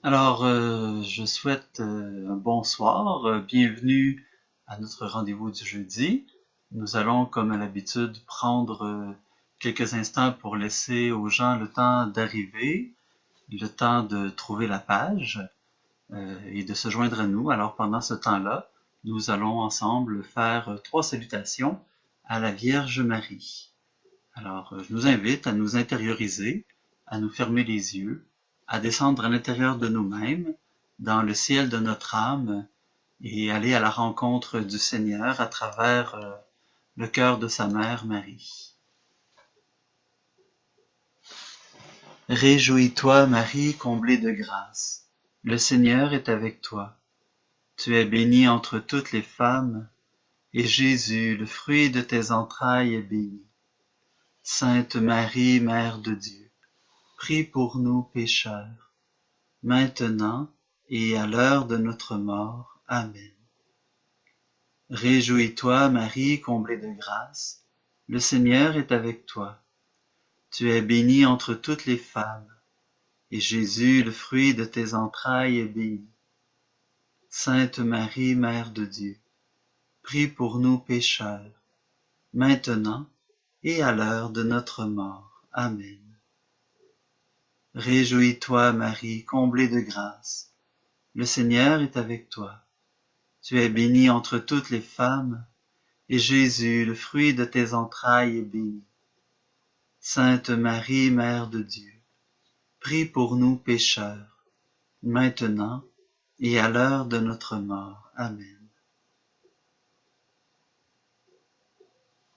Je souhaite un bonsoir, bienvenue à notre rendez-vous du jeudi. Nous allons, comme à l'habitude, prendre quelques instants pour laisser aux gens le temps d'arriver, le temps de trouver la page et de se joindre à nous. Alors pendant ce temps-là, nous allons ensemble faire trois salutations à la Vierge Marie. Je nous invite à nous intérioriser, à nous fermer les yeux, à descendre à l'intérieur de nous-mêmes, dans le ciel de notre âme, et aller à la rencontre du Seigneur à travers le cœur de sa mère Marie. Réjouis-toi, Marie, comblée de grâce. Le Seigneur est avec toi. Tu es bénie entre toutes les femmes, et Jésus, le fruit de tes entrailles, est béni. Sainte Marie, Mère de Dieu, prie pour nous pécheurs, maintenant et à l'heure de notre mort. Amen. Réjouis-toi, Marie, comblée de grâce, le Seigneur est avec toi. Tu es bénie entre toutes les femmes, et Jésus, le fruit de tes entrailles, est béni. Sainte Marie, Mère de Dieu, prie pour nous pécheurs, maintenant et à l'heure de notre mort. Amen. Réjouis-toi, Marie, comblée de grâce, le Seigneur est avec toi. Tu es bénie entre toutes les femmes, et Jésus, le fruit de tes entrailles, est béni. Sainte Marie, Mère de Dieu, prie pour nous pécheurs, maintenant et à l'heure de notre mort. Amen.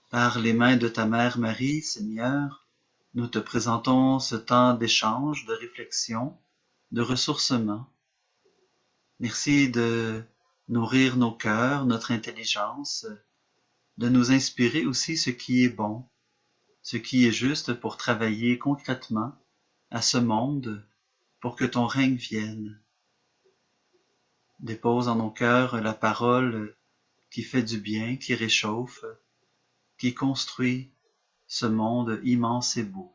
Par les mains de ta mère Marie, Seigneur, nous te présentons ce temps d'échange, de réflexion, de ressourcement. Merci de nourrir nos cœurs, notre intelligence, de nous inspirer aussi ce qui est bon, ce qui est juste pour travailler concrètement à ce monde pour que ton règne vienne. Dépose en nos cœurs la parole qui fait du bien, qui réchauffe, qui construit ce monde immense et beau.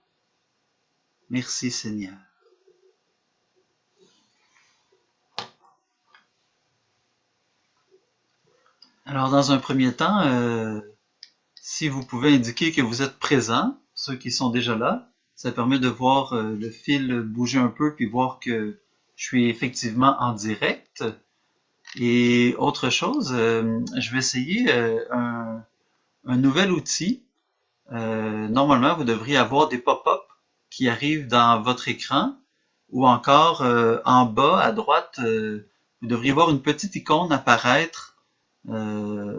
Merci Seigneur. Alors dans un premier temps, si vous pouvez indiquer que vous êtes présents, ceux qui sont déjà là, ça permet de voir le fil bouger un peu puis voir que je suis effectivement en direct. Et autre chose, je vais essayer un nouvel outil. Normalement, vous devriez avoir des pop-up qui arrivent dans votre écran ou encore en bas à droite, vous devriez voir une petite icône apparaître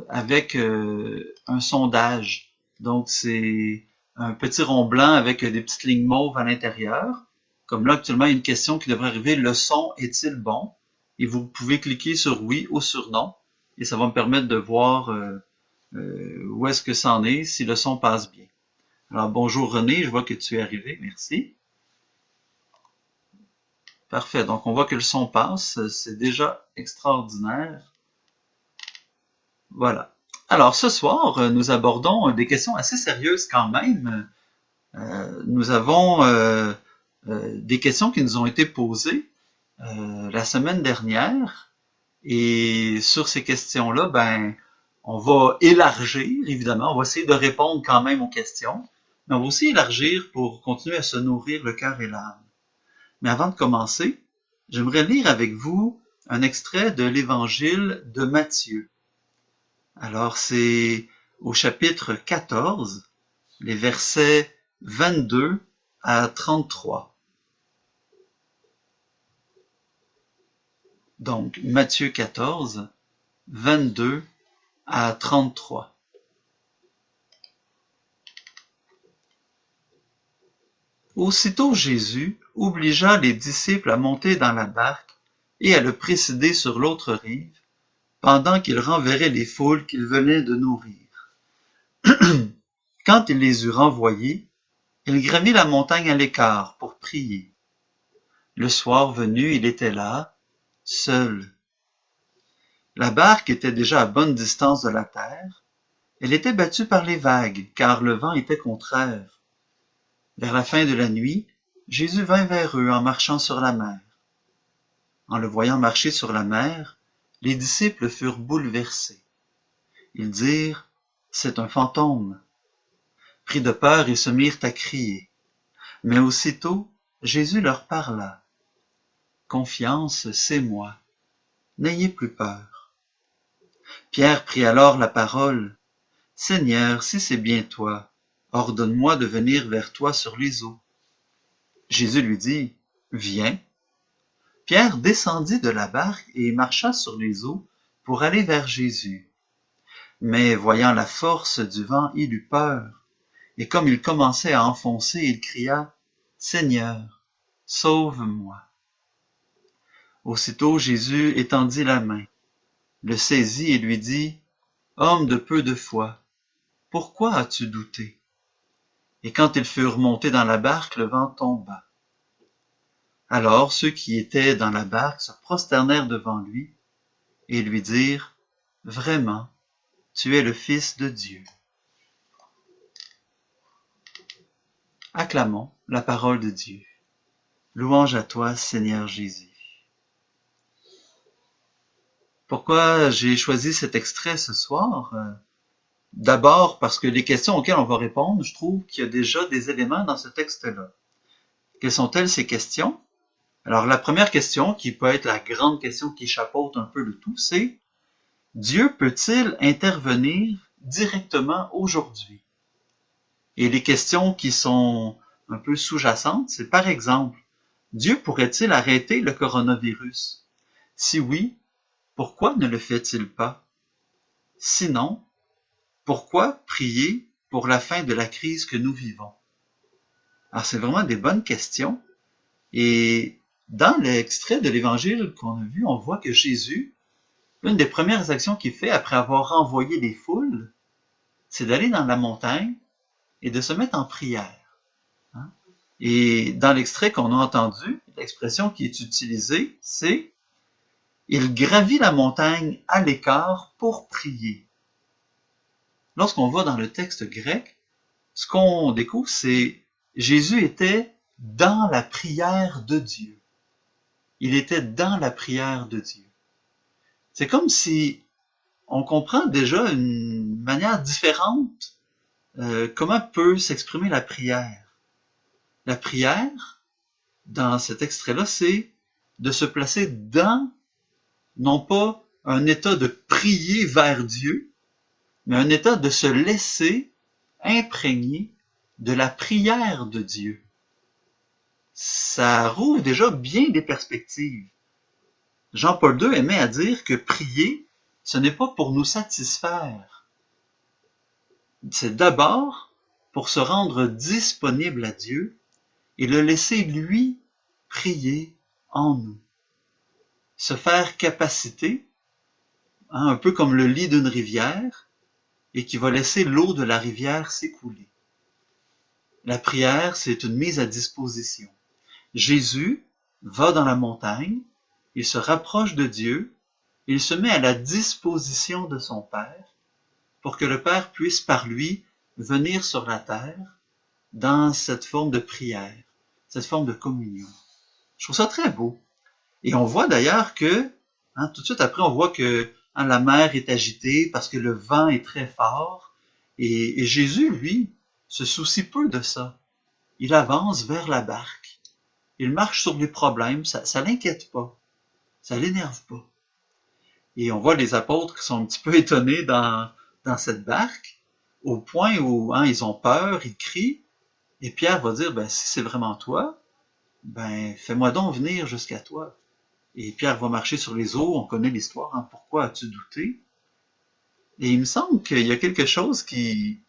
avec un sondage. Donc, c'est un petit rond blanc avec des petites lignes mauves à l'intérieur. Comme là, actuellement, il y a une question qui devrait arriver. Le son est-il bon? Et vous pouvez cliquer sur oui ou sur non. Et ça va me permettre de voir où est-ce que ça en est, si le son passe bien. Alors, bonjour René, je vois que tu es arrivé. Merci. Parfait. Donc, on voit que le son passe. C'est déjà extraordinaire. Voilà. Alors, ce soir, nous abordons des questions assez sérieuses quand même. Nous avons des questions qui nous ont été posées la semaine dernière. Et sur ces questions-là, on va élargir, évidemment. On va essayer de répondre quand même aux questions. Mais on va aussi élargir pour continuer à se nourrir le cœur et l'âme. Mais avant de commencer, j'aimerais lire avec vous un extrait de l'Évangile de Matthieu. Alors, c'est au chapitre 14, les versets 22 à 33. Donc, Matthieu 14, 22 à 33. Aussitôt Jésus obligea les disciples à monter dans la barque et à le précéder sur l'autre rive, pendant qu'il renverrait les foules qu'il venait de nourrir. Quand il les eut renvoyés, il gravit la montagne à l'écart pour prier. Le soir venu, il était là, seul. La barque était déjà à bonne distance de la terre. Elle était battue par les vagues, car le vent était contraire. Vers la fin de la nuit, Jésus vint vers eux en marchant sur la mer. En le voyant marcher sur la mer, les disciples furent bouleversés. Ils dirent, c'est un fantôme. Pris de peur, ils se mirent à crier. Mais aussitôt, Jésus leur parla. Confiance, c'est moi. N'ayez plus peur. Pierre prit alors la parole. Seigneur, si c'est bien toi, ordonne-moi de venir vers toi sur les eaux. Jésus lui dit, viens. Pierre descendit de la barque et marcha sur les eaux pour aller vers Jésus. Mais voyant la force du vent, il eut peur, et comme il commençait à enfoncer, il cria, Seigneur, sauve-moi. Aussitôt Jésus étendit la main, le saisit et lui dit, Homme de peu de foi, pourquoi as-tu douté? Et quand ils furent montés dans la barque, le vent tomba. Alors ceux qui étaient dans la barque se prosternèrent devant lui et lui dirent, Vraiment, tu es le Fils de Dieu. Acclamons la parole de Dieu. Louange à toi, Seigneur Jésus. Pourquoi j'ai choisi cet extrait ce soir? D'abord parce que les questions auxquelles on va répondre, je trouve qu'il y a déjà des éléments dans ce texte-là. Quelles sont-elles ces questions? Alors la première question, qui peut être la grande question qui chapeaute un peu le tout, c'est Dieu peut-il intervenir directement aujourd'hui? Et les questions qui sont un peu sous-jacentes, c'est par exemple, Dieu pourrait-il arrêter le coronavirus? Si oui, pourquoi ne le fait-il pas? Sinon, pourquoi prier pour la fin de la crise que nous vivons? Alors c'est vraiment des bonnes questions. Et dans l'extrait de l'évangile qu'on a vu, on voit que Jésus, une des premières actions qu'il fait après avoir renvoyé les foules, c'est d'aller dans la montagne et de se mettre en prière. Et dans l'extrait qu'on a entendu, l'expression qui est utilisée, c'est « Il gravit la montagne à l'écart pour prier ». Lorsqu'on va dans le texte grec, ce qu'on découvre, c'est Jésus était dans la prière de Dieu. Il était dans la prière de Dieu. C'est comme si on comprend déjà une manière différente comment peut s'exprimer la prière. La prière, dans cet extrait-là, c'est de se placer dans, non pas un état de prier vers Dieu, mais un état de se laisser imprégner de la prière de Dieu. Ça rouvre déjà bien des perspectives. Jean-Paul II aimait à dire que prier, ce n'est pas pour nous satisfaire. C'est d'abord pour se rendre disponible à Dieu et le laisser, lui, prier en nous. Se faire capacité, un peu comme le lit d'une rivière, et qui va laisser l'eau de la rivière s'écouler. La prière, c'est une mise à disposition. Jésus va dans la montagne, il se rapproche de Dieu, il se met à la disposition de son Père pour que le Père puisse par lui venir sur la terre dans cette forme de prière, cette forme de communion. Je trouve ça très beau. Et on voit d'ailleurs que, tout de suite après, on voit que la mer est agitée parce que le vent est très fort. Et Jésus, lui, se soucie peu de ça. Il avance vers la barque. Il marche sur les problèmes. Ça l'inquiète pas. Ça l'énerve pas. Et on voit les apôtres qui sont un petit peu étonnés dans cette barque, au point où ils ont peur, ils crient. Et Pierre va dire, si c'est vraiment toi, fais-moi donc venir jusqu'à toi. Et Pierre va marcher sur les eaux, on connaît l'histoire, pourquoi as-tu douté? Et il me semble qu'il y a quelque chose qui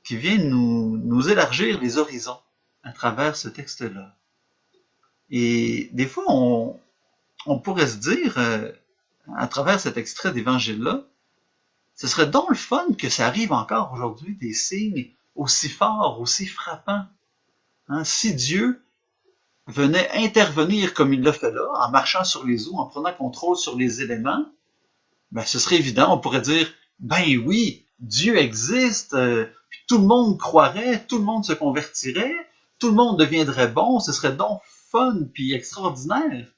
vient nous élargir les horizons à travers ce texte-là. Et des fois, on pourrait se dire, à travers cet extrait d'évangile-là, ce serait donc le fun que ça arrive encore aujourd'hui, des signes aussi forts, aussi frappants. Si Dieu venait intervenir comme il l'a fait là, en marchant sur les eaux, en prenant contrôle sur les éléments, ce serait évident, on pourrait dire, oui, Dieu existe, puis tout le monde croirait, tout le monde se convertirait, tout le monde deviendrait bon, ce serait donc fun puis extraordinaire.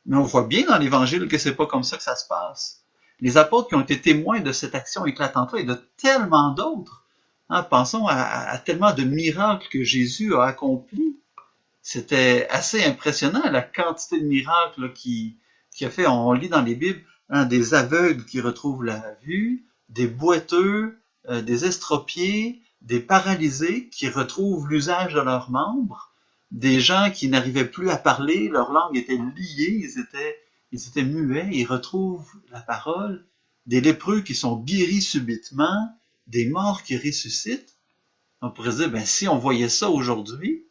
Mais on voit bien dans l'Évangile que c'est pas comme ça que ça se passe. Les apôtres qui ont été témoins de cette action éclatante-là et de tellement d'autres, hein, pensons à tellement de miracles que Jésus a accomplis. C'était assez impressionnant la quantité de miracles qui a fait. On lit dans les Bibles hein, des aveugles qui retrouvent la vue, des boiteux, des estropiés, des paralysés qui retrouvent l'usage de leurs membres, des gens qui n'arrivaient plus à parler, leur langue était liée, ils étaient muets, ils retrouvent la parole, des lépreux qui sont guéris subitement, des morts qui ressuscitent. On pourrait se dire, ben, si on voyait ça aujourd'hui,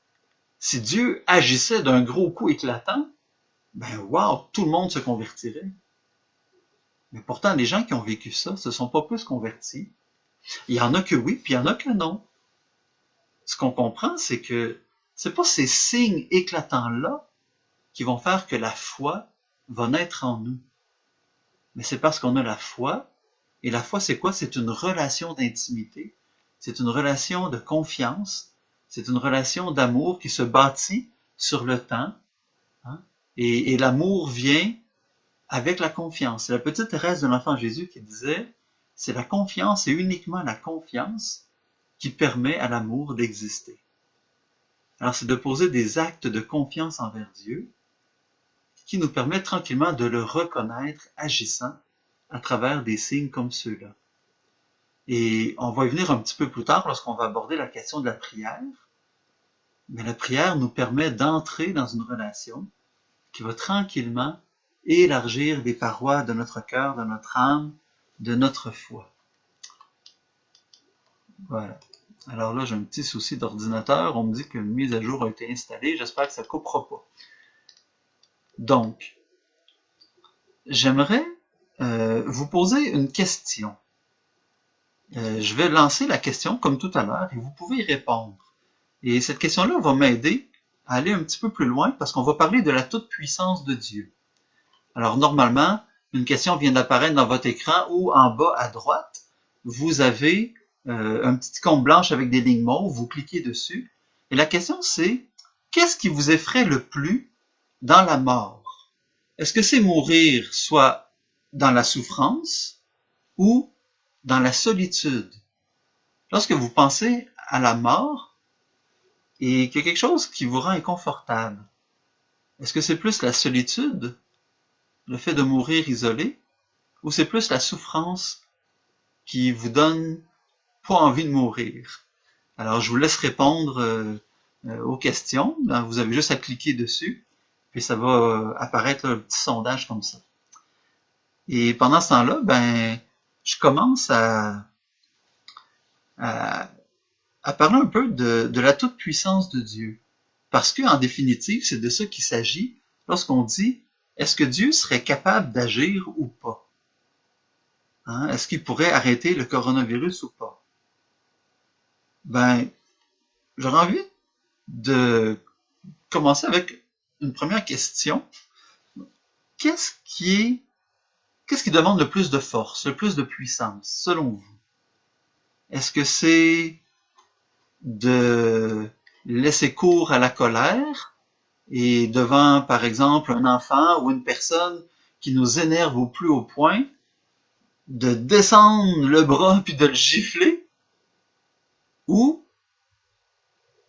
si Dieu agissait d'un gros coup éclatant, ben wow, tout le monde se convertirait. Mais pourtant, les gens qui ont vécu ça se sont pas plus convertis. Il y en a que oui, puis il y en a que non. Ce qu'on comprend, c'est que c'est pas ces signes éclatants-là qui vont faire que la foi va naître en nous. Mais c'est parce qu'on a la foi. Et la foi, c'est quoi? C'est une relation d'intimité. C'est une relation de confiance. C'est une relation d'amour qui se bâtit sur le temps. Hein? Et l'amour vient avec la confiance. C'est la petite Thérèse de l'Enfant Jésus qui disait, c'est la confiance et uniquement la confiance qui permet à l'amour d'exister. Alors c'est de poser des actes de confiance envers Dieu qui nous permettent tranquillement de le reconnaître agissant à travers des signes comme ceux-là. Et on va y venir un petit peu plus tard lorsqu'on va aborder la question de la prière. Mais la prière nous permet d'entrer dans une relation qui va tranquillement élargir les parois de notre cœur, de notre âme, de notre foi. Voilà. Alors là, j'ai un petit souci d'ordinateur. On me dit qu'une mise à jour a été installée. J'espère que ça ne coupera pas. Donc, j'aimerais vous poser une question. Je vais lancer la question comme tout à l'heure et vous pouvez y répondre. Et cette question-là va m'aider à aller un petit peu plus loin parce qu'on va parler de la toute-puissance de Dieu. Alors normalement, une question vient d'apparaître dans votre écran ou en bas à droite, vous avez un petit icône blanche avec des lignes mauves, vous cliquez dessus. Et la question c'est, qu'est-ce qui vous effraie le plus dans la mort? Est-ce que c'est mourir soit dans la souffrance ou dans la solitude? Lorsque vous pensez à la mort et qu'il y a quelque chose qui vous rend inconfortable, est-ce que c'est plus la solitude, le fait de mourir isolé, ou c'est plus la souffrance qui vous donne pas envie de mourir? Alors, je vous laisse répondre aux questions. Vous avez juste à cliquer dessus, puis ça va apparaître un petit sondage comme ça. Et pendant ce temps-là, ben, je commence à, à parler un peu de la toute-puissance de Dieu. Parce que, en définitive, c'est de ça qu'il s'agit lorsqu'on dit, est-ce que Dieu serait capable d'agir ou pas? Hein? Est-ce qu'il pourrait arrêter le coronavirus ou pas? Ben, j'aurais envie de commencer avec une première question. Qu'est-ce qui demande le plus de force, le plus de puissance, selon vous? Est-ce que c'est de laisser cours à la colère et devant, par exemple, un enfant ou une personne qui nous énerve au plus haut point, de descendre le bras puis de le gifler, ou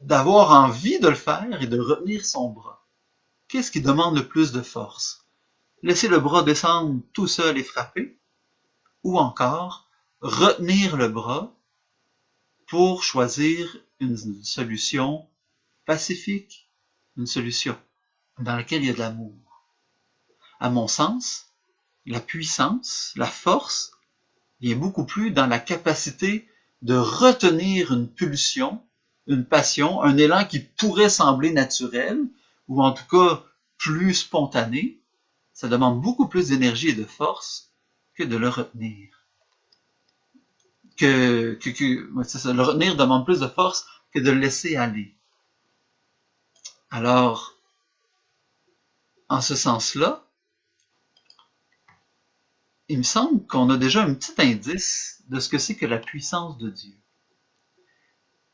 d'avoir envie de le faire et de retenir son bras? Qu'est-ce qui demande le plus de force? Laisser le bras descendre tout seul et frapper, ou encore retenir le bras pour choisir une solution pacifique, une solution dans laquelle il y a de l'amour. À mon sens, la puissance, la force, vient beaucoup plus dans la capacité de retenir une pulsion, une passion, un élan qui pourrait sembler naturel, ou en tout cas plus spontané. Ça demande beaucoup plus d'énergie et de force que de le retenir. Le retenir demande plus de force que de le laisser aller. Alors, en ce sens-là, il me semble qu'on a déjà un petit indice de ce que c'est que la puissance de Dieu.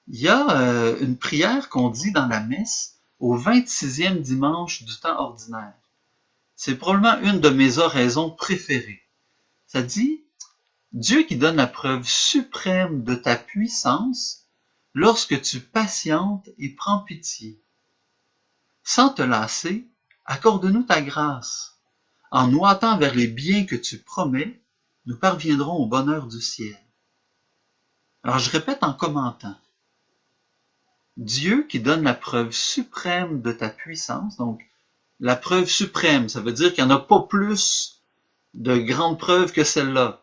Il y a une prière qu'on dit dans la messe au 26e dimanche du temps ordinaire. C'est probablement une de mes oraisons préférées. Ça dit, Dieu qui donne la preuve suprême de ta puissance lorsque tu patientes et prends pitié. Sans te lasser, accorde-nous ta grâce. En nous hâtant vers les biens que tu promets, nous parviendrons au bonheur du ciel. Alors je répète en commentant. Dieu qui donne la preuve suprême de ta puissance, donc la preuve suprême, ça veut dire qu'il n'y en a pas plus de grandes preuves que celle-là.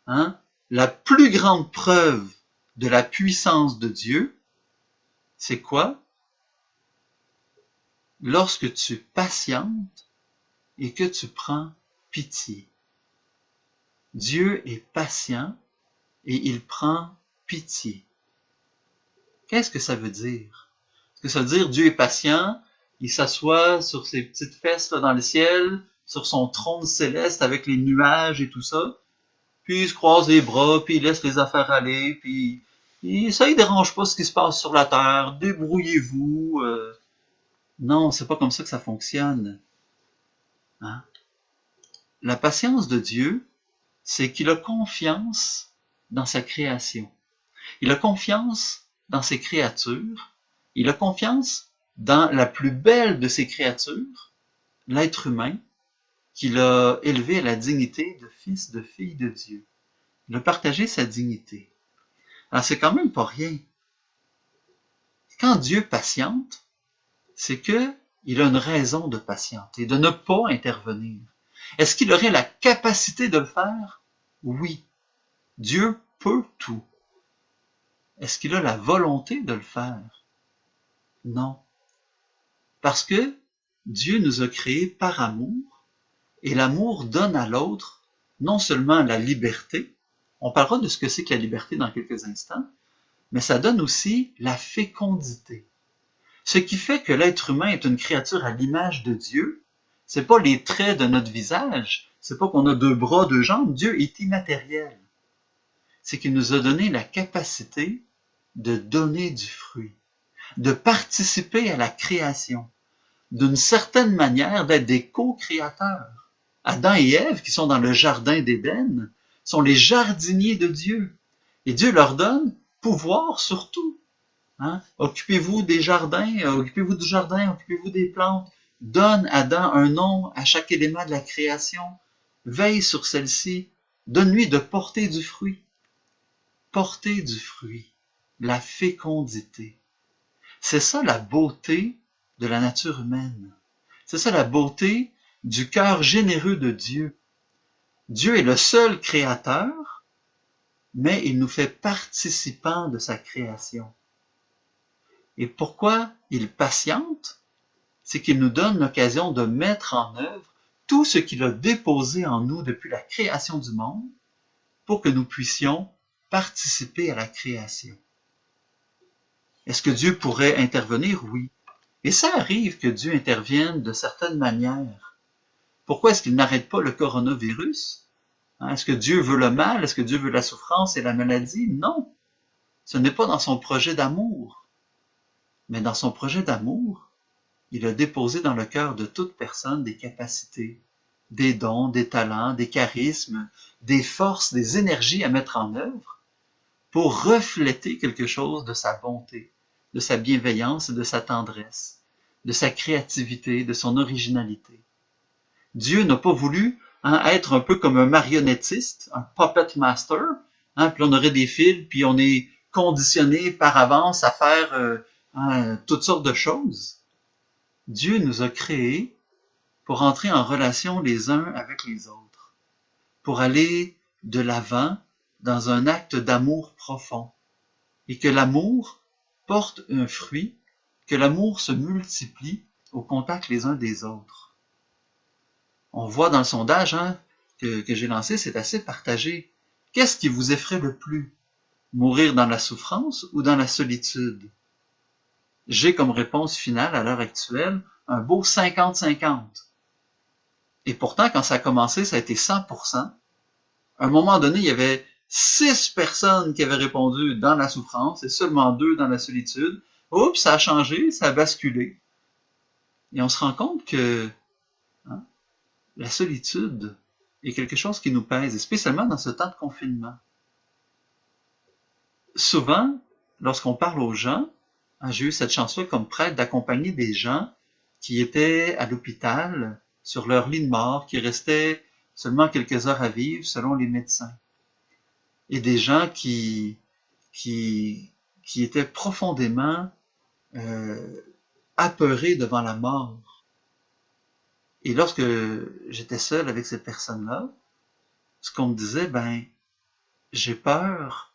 Hein? La plus grande preuve de la puissance de Dieu, c'est quoi? Lorsque tu patientes et que tu prends pitié. Dieu est patient et il prend pitié. Qu'est-ce que ça veut dire? Est-ce que ça veut dire Dieu est patient, il s'assoit sur ses petites fesses là, dans le ciel, sur son trône céleste avec les nuages et tout ça, puis il se croise les bras, puis il laisse les affaires aller, puis ça ne dérange pas ce qui se passe sur la terre, débrouillez-vous. Non, c'est pas comme ça que ça fonctionne. Hein? La patience de Dieu, c'est qu'il a confiance dans sa création. Il a confiance dans ses créatures. Il a confiance dans la plus belle de ses créatures, l'être humain, qu'il a élevé à la dignité de fils, de fille de Dieu. Il a partagé sa dignité. Alors c'est quand même pas rien. Quand Dieu patiente, c'est que il a une raison de patienter, de ne pas intervenir. Est-ce qu'il aurait la capacité de le faire? Oui. Dieu peut tout. Est-ce qu'il a la volonté de le faire? Non. Parce que Dieu nous a créés par amour, et l'amour donne à l'autre non seulement la liberté, on parlera de ce que c'est que la liberté dans quelques instants, mais ça donne aussi la fécondité. Ce qui fait que l'être humain est une créature à l'image de Dieu, c'est pas les traits de notre visage, c'est pas qu'on a 2 bras, 2 jambes, Dieu est immatériel. C'est qu'il nous a donné la capacité de donner du fruit, de participer à la création, d'une certaine manière d'être des co-créateurs. Adam et Ève, qui sont dans le jardin d'Éden, sont les jardiniers de Dieu. Et Dieu leur donne pouvoir sur tout. Hein? Occupez-vous des jardins, occupez-vous du jardin, occupez-vous des plantes. Donne à Adam un nom à chaque élément de la création. Veille sur celle-ci. Donne-lui de porter du fruit. Porter du fruit. La fécondité. C'est ça la beauté de la nature humaine. C'est ça la beauté du cœur généreux de Dieu. Dieu est le seul créateur, mais il nous fait participants de sa création. Et pourquoi il patiente? C'est qu'il nous donne l'occasion de mettre en œuvre tout ce qu'il a déposé en nous depuis la création du monde pour que nous puissions participer à la création. Est-ce que Dieu pourrait intervenir? Oui. Et ça arrive que Dieu intervienne de certaines manières. Pourquoi est-ce qu'il n'arrête pas le coronavirus? Est-ce que Dieu veut le mal? Est-ce que Dieu veut la souffrance et la maladie? Non. Ce n'est pas dans son projet d'amour. Mais dans son projet d'amour, il a déposé dans le cœur de toute personne des capacités, des dons, des talents, des charismes, des forces, des énergies à mettre en œuvre pour refléter quelque chose de sa bonté, de sa bienveillance et de sa tendresse, de sa créativité, de son originalité. Dieu n'a pas voulu être un peu comme un marionnettiste, un puppet master, puis on aurait des fils, puis on est conditionné par avance à faire toutes sortes de choses. Dieu nous a créés pour entrer en relation les uns avec les autres, pour aller de l'avant dans un acte d'amour profond, et que l'amour porte un fruit, que l'amour se multiplie au contact les uns des autres. On voit dans le sondage que j'ai lancé, c'est assez partagé. Qu'est-ce qui vous effraie le plus? Mourir dans la souffrance ou dans la solitude? J'ai comme réponse finale à l'heure actuelle un beau 50-50. Et pourtant, quand ça a commencé, ça a été 100%. À un moment donné, il y avait 6 personnes qui avaient répondu dans la souffrance et seulement 2 dans la solitude. Oups, ça a changé, ça a basculé. Et on se rend compte que la solitude est quelque chose qui nous pèse, et spécialement dans ce temps de confinement. Souvent, lorsqu'on parle aux gens, j'ai eu cette chance-là comme prêtre d'accompagner des gens qui étaient à l'hôpital, sur leur lit de mort, qui restaient seulement quelques heures à vivre selon les médecins. Et des gens qui, qui étaient profondément euh, apeurés devant la mort. Et lorsque j'étais seul avec ces personnes-là, ce qu'on me disait, j'ai peur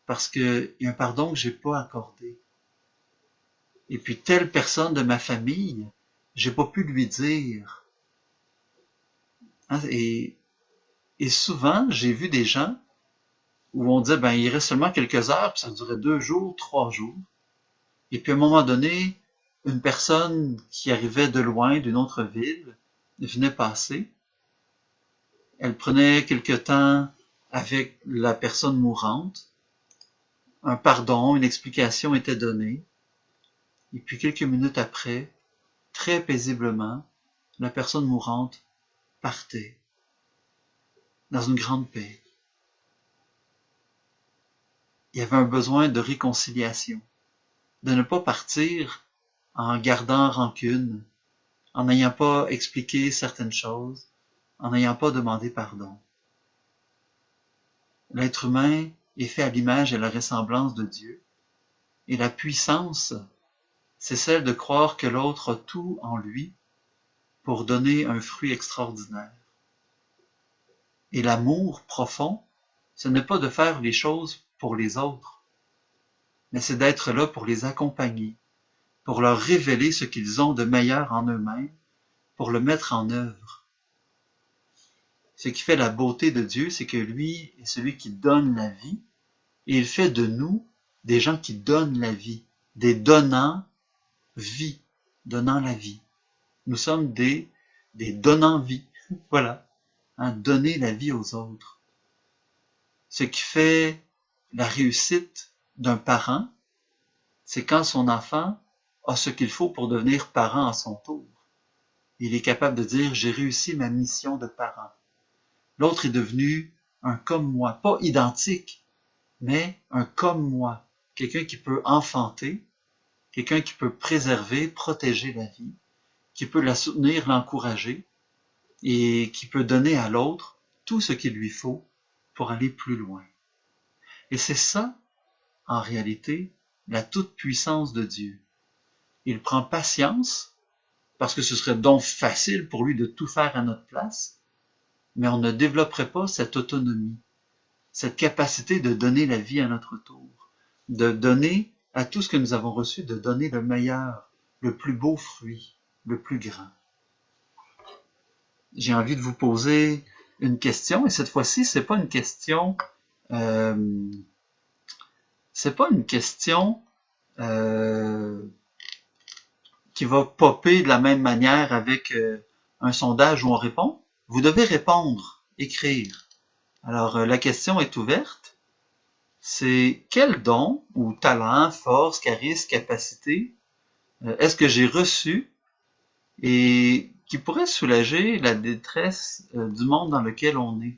parce qu'il y a un pardon que j'ai pas accordé. Et puis telle personne de ma famille, j'ai pas pu lui dire. Hein, et souvent, j'ai vu des gens où on disait, il reste seulement quelques heures, puis ça durait 2 jours, 3 jours. Et puis à un moment donné, une personne qui arrivait de loin, d'une autre ville, venait passer. Elle prenait quelque temps avec la personne mourante. Un pardon, une explication était donnée. Et puis quelques minutes après, très paisiblement, la personne mourante partait dans une grande paix. Il y avait un besoin de réconciliation, de ne pas partir en gardant rancune, en n'ayant pas expliqué certaines choses, en n'ayant pas demandé pardon. L'être humain est fait à l'image et à la ressemblance de Dieu, et la puissance, c'est celle de croire que l'autre a tout en lui pour donner un fruit extraordinaire. Et l'amour profond, ce n'est pas de faire les choses pour les autres, mais c'est d'être là pour les accompagner, pour leur révéler ce qu'ils ont de meilleur en eux-mêmes, pour le mettre en œuvre. Ce qui fait la beauté de Dieu, c'est que lui est celui qui donne la vie, et il fait de nous des gens qui donnent la vie, des donnants vie, donnant la vie. Nous sommes des donnants vie. Voilà. Hein, donner la vie aux autres. Ce qui fait la réussite d'un parent, c'est quand son enfant a ce qu'il faut pour devenir parent à son tour. Il est capable de dire, j'ai réussi ma mission de parent. L'autre est devenu un comme moi, pas identique, mais un comme moi. Quelqu'un qui peut enfanter, quelqu'un qui peut préserver, protéger la vie, qui peut la soutenir, l'encourager, et qui peut donner à l'autre tout ce qu'il lui faut pour aller plus loin. Et c'est ça, en réalité, la toute-puissance de Dieu. Il prend patience, parce que ce serait donc facile pour lui de tout faire à notre place, mais on ne développerait pas cette autonomie, cette capacité de donner la vie à notre tour, de donner à tout ce que nous avons reçu, de donner le meilleur, le plus beau fruit, le plus grand. J'ai envie de vous poser une question, et cette fois-ci, euh, c'est pas une question euh, qui va popper de la même manière avec un sondage où on répond. Vous devez répondre, écrire. Alors, la question est ouverte. C'est quel don ou talent, force, charisme, capacité est-ce que j'ai reçu et qui pourrait soulager la détresse du monde dans lequel on est?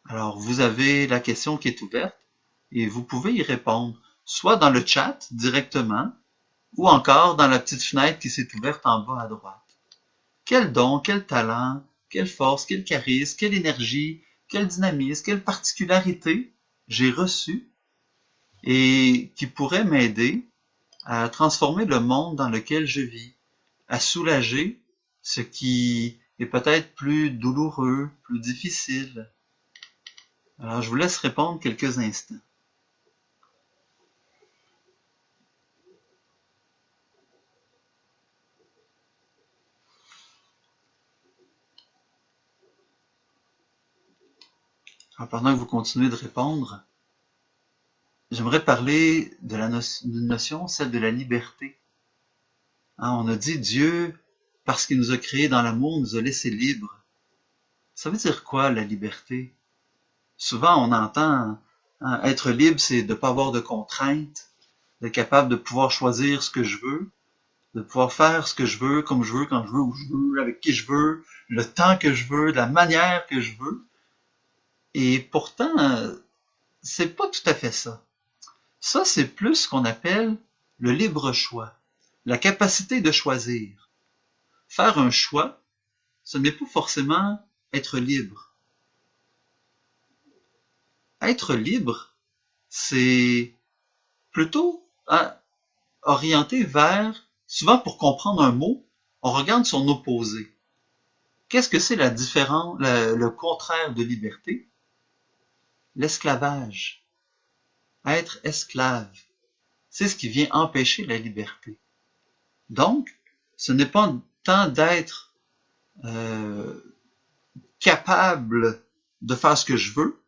Alors, vous avez la question qui est ouverte et vous pouvez y répondre, soit dans le chat directement, ou encore dans la petite fenêtre qui s'est ouverte en bas à droite. Quel don, quel talent, quelle force, quel charisme, quelle énergie, quel dynamisme, quelle particularité j'ai reçu et qui pourrait m'aider à transformer le monde dans lequel je vis, à soulager ce qui est peut-être plus douloureux, plus difficile. Alors, je vous laisse répondre quelques instants. Alors, pendant que vous continuez de répondre, j'aimerais parler de d'une notion, celle de la liberté. Hein, on a dit Dieu, parce qu'il nous a créés dans l'amour, nous a laissés libres. Ça veut dire quoi, la liberté? Souvent, on entend hein, être libre, c'est de ne pas avoir de contraintes, d'être capable de pouvoir choisir ce que je veux. de pouvoir faire ce que je veux, comme je veux, quand je veux, où je veux, avec qui je veux, le temps que je veux, de la manière que je veux. Et pourtant, c'est pas tout à fait ça. Ça, c'est plus ce qu'on appelle le libre choix, la capacité de choisir. Faire un choix, ce n'est pas forcément être libre. Être libre, c'est plutôt orienté vers, souvent pour comprendre un mot, on regarde son opposé. Qu'est-ce que c'est la différence, le contraire de liberté? L'esclavage. Être esclave. C'est ce qui vient empêcher la liberté. Donc, ce n'est pas tant d'être euh, capable de faire ce que je veux,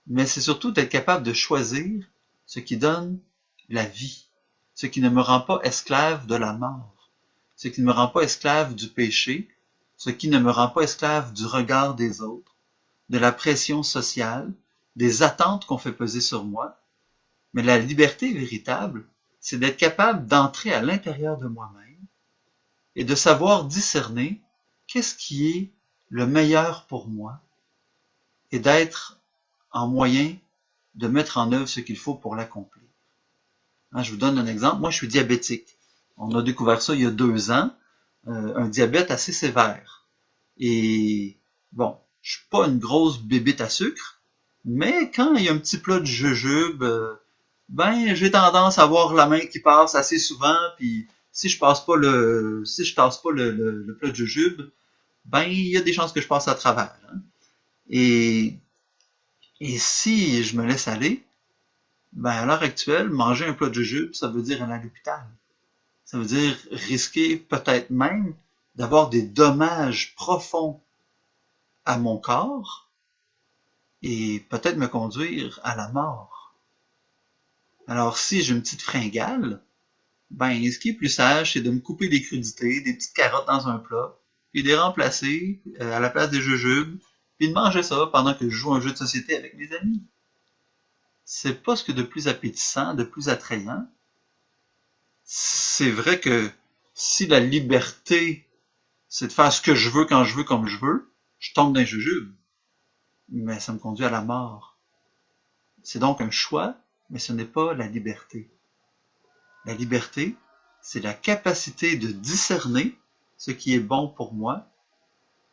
mais c'est surtout d'être capable de choisir ce qui donne la vie, ce qui ne me rend pas esclave de la mort, ce qui ne me rend pas esclave du péché, ce qui ne me rend pas esclave du regard des autres, de la pression sociale, des attentes qu'on fait peser sur moi. Mais la liberté véritable, c'est d'être capable d'entrer à l'intérieur de moi-même et de savoir discerner qu'est-ce qui est le meilleur pour moi et d'être en moyen de mettre en œuvre ce qu'il faut pour l'accomplir. Je vous donne un exemple. Moi, je suis diabétique. On a découvert ça il y a 2 ans, un diabète assez sévère. Et bon, je suis pas une grosse bébite à sucre, mais quand il y a un petit plat de jujube, ben j'ai tendance à avoir la main qui passe assez souvent, puis si je tasse pas le plat de jujube, ben il y a des chances que je passe à travers. Hein. Et, et si je me laisse aller, ben à l'heure actuelle, manger un plat de jujube, ça veut dire aller à l'hôpital. Ça veut dire risquer peut-être même d'avoir des dommages profonds à mon corps et peut-être me conduire à la mort. Alors si j'ai une petite fringale, ben ce qui est plus sage, c'est de me couper des crudités, des petites carottes dans un plat, puis de les remplacer à la place des jujubes, puis de manger ça pendant que je joue un jeu de société avec mes amis. C'est pas ce que de plus appétissant, de plus attrayant. C'est vrai que si la liberté, c'est de faire ce que je veux quand je veux, comme je veux, je tombe dans les jujubes. Mais ça me conduit à la mort. C'est donc un choix, mais ce n'est pas la liberté. La liberté, c'est la capacité de discerner ce qui est bon pour moi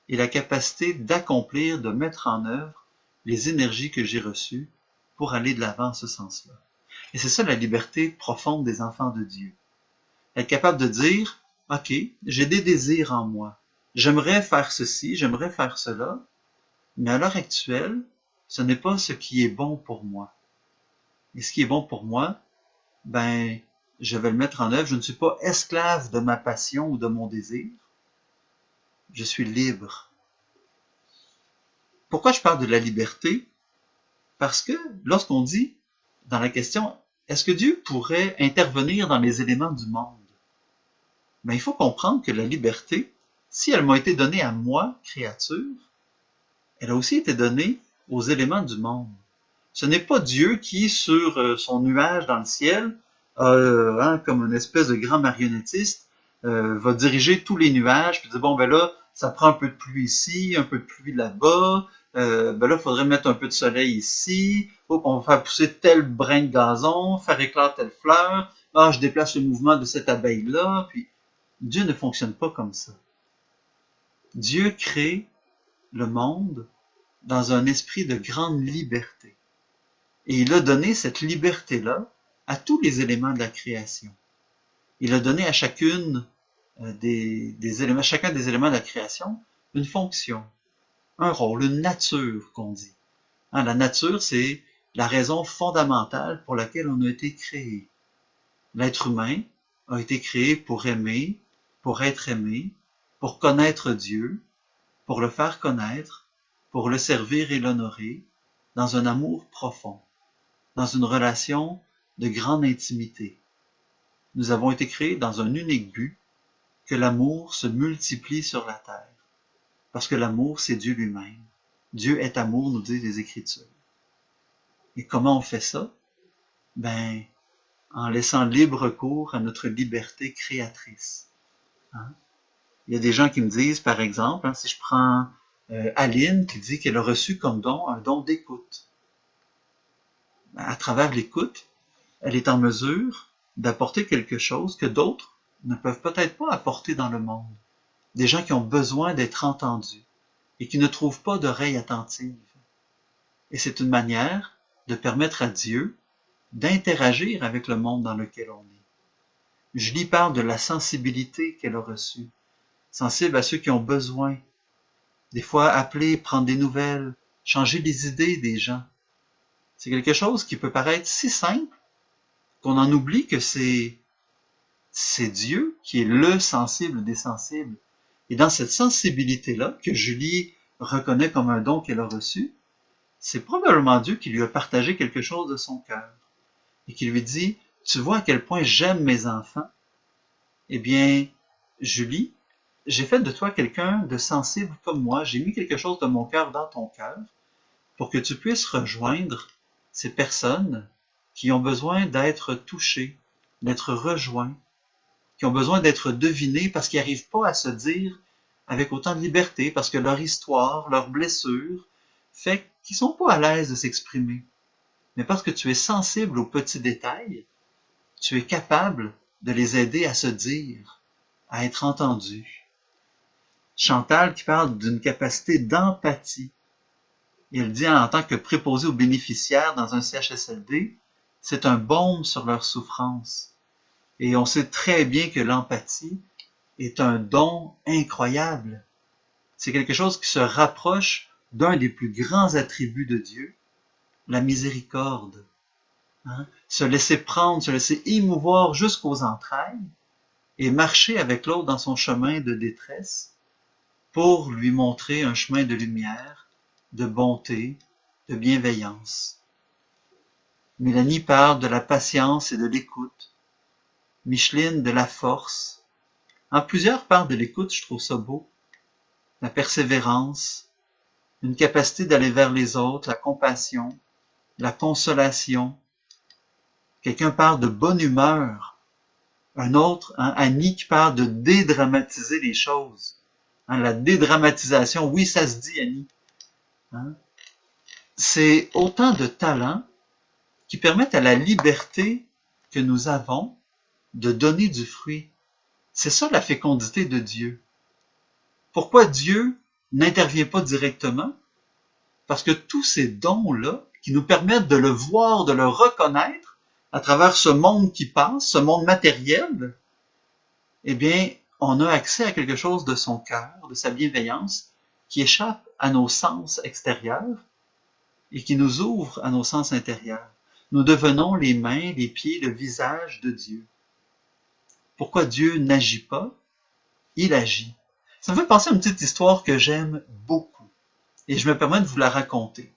et la capacité d'accomplir, de mettre en œuvre les énergies que j'ai reçues pour aller de l'avant en ce sens-là. Et c'est ça la liberté profonde des enfants de Dieu. Être capable de dire, OK, j'ai des désirs en moi. J'aimerais faire ceci, j'aimerais faire cela, mais à l'heure actuelle, ce n'est pas ce qui est bon pour moi. Et ce qui est bon pour moi, ben, je vais le mettre en œuvre. Je ne suis pas esclave de ma passion ou de mon désir. Je suis libre. Pourquoi je parle de la liberté? Parce que lorsqu'on dit dans la question, est-ce que Dieu pourrait intervenir dans les éléments du monde? Ben, il faut comprendre que la liberté, si elle m'a été donnée à moi, créature, elle a aussi été donnée aux éléments du monde. Ce n'est pas Dieu qui, sur son nuage dans le ciel, comme une espèce de grand marionnettiste, va diriger tous les nuages, puis dire, bon, ben là, ça prend un peu de pluie ici, un peu de pluie là-bas, ben là, il faudrait mettre un peu de soleil ici, on va faire pousser tel brin de gazon, faire éclore telle fleur, je déplace le mouvement de cette abeille-là, puis Dieu ne fonctionne pas comme ça. Dieu crée le monde dans un esprit de grande liberté. Et il a donné cette liberté-là à tous les éléments de la création. Il a donné à chacun des éléments de la création une fonction, un rôle, une nature qu'on dit. La nature, c'est la raison fondamentale pour laquelle on a été créé. L'être humain a été créé pour aimer, pour être aimé, pour connaître Dieu, pour le faire connaître, pour le servir et l'honorer, dans un amour profond, dans une relation de grande intimité. Nous avons été créés dans un unique but, que l'amour se multiplie sur la terre. Parce que l'amour, c'est Dieu lui-même. Dieu est amour, nous disent les Écritures. Et comment on fait ça? Ben, en laissant libre cours à notre liberté créatrice. Hein? Il y a des gens qui me disent, par exemple, si je prends Aline qui dit qu'elle a reçu comme don un don d'écoute. À travers l'écoute, elle est en mesure d'apporter quelque chose que d'autres ne peuvent peut-être pas apporter dans le monde. Des gens qui ont besoin d'être entendus et qui ne trouvent pas d'oreille attentive. Et c'est une manière de permettre à Dieu d'interagir avec le monde dans lequel on est. Julie parle de la sensibilité qu'elle a reçue, sensible à ceux qui ont besoin. Des fois, appeler, prendre des nouvelles, changer les idées des gens. C'est quelque chose qui peut paraître si simple qu'on en oublie que c'est Dieu qui est le sensible des sensibles. Et dans cette sensibilité-là, que Julie reconnaît comme un don qu'elle a reçu, c'est probablement Dieu qui lui a partagé quelque chose de son cœur. Et qui lui dit, tu vois à quel point j'aime mes enfants? Eh bien, Julie, j'ai fait de toi quelqu'un de sensible comme moi. J'ai mis quelque chose de mon cœur dans ton cœur pour que tu puisses rejoindre ces personnes qui ont besoin d'être touchées, d'être rejoints, qui ont besoin d'être devinés parce qu'ils n'arrivent pas à se dire avec autant de liberté, parce que leur histoire, leurs blessures, fait qu'ils sont pas à l'aise de s'exprimer. Mais parce que tu es sensible aux petits détails, tu es capable de les aider à se dire, à être entendus. Chantal qui parle d'une capacité d'empathie. Et elle dit en tant que préposée aux bénéficiaires dans un CHSLD, c'est un baume sur leur souffrance. Et on sait très bien que l'empathie est un don incroyable. C'est quelque chose qui se rapproche d'un des plus grands attributs de Dieu, la miséricorde. Hein? Se laisser prendre, se laisser émouvoir jusqu'aux entrailles et marcher avec l'autre dans son chemin de détresse pour lui montrer un chemin de lumière, de bonté, de bienveillance. Mélanie parle de la patience et de l'écoute. Micheline de la force. Plusieurs parlent de l'écoute, je trouve ça beau. La persévérance, une capacité d'aller vers les autres, la compassion, la consolation. Quelqu'un parle de bonne humeur. Un autre, Annie, qui parle de dédramatiser les choses. La dédramatisation, oui, ça se dit, Annie. C'est autant de talents qui permettent à la liberté que nous avons de donner du fruit. C'est ça la fécondité de Dieu. Pourquoi Dieu n'intervient pas directement? Parce que tous ces dons-là, qui nous permettent de le voir, de le reconnaître à travers ce monde qui passe, ce monde matériel, eh bien, on a accès à quelque chose de son cœur, de sa bienveillance, qui échappe à nos sens extérieurs et qui nous ouvre à nos sens intérieurs. Nous devenons les mains, les pieds, le visage de Dieu. Pourquoi Dieu n'agit pas? Il agit. Ça me fait penser à une petite histoire que j'aime beaucoup. Et je me permets de vous la raconter.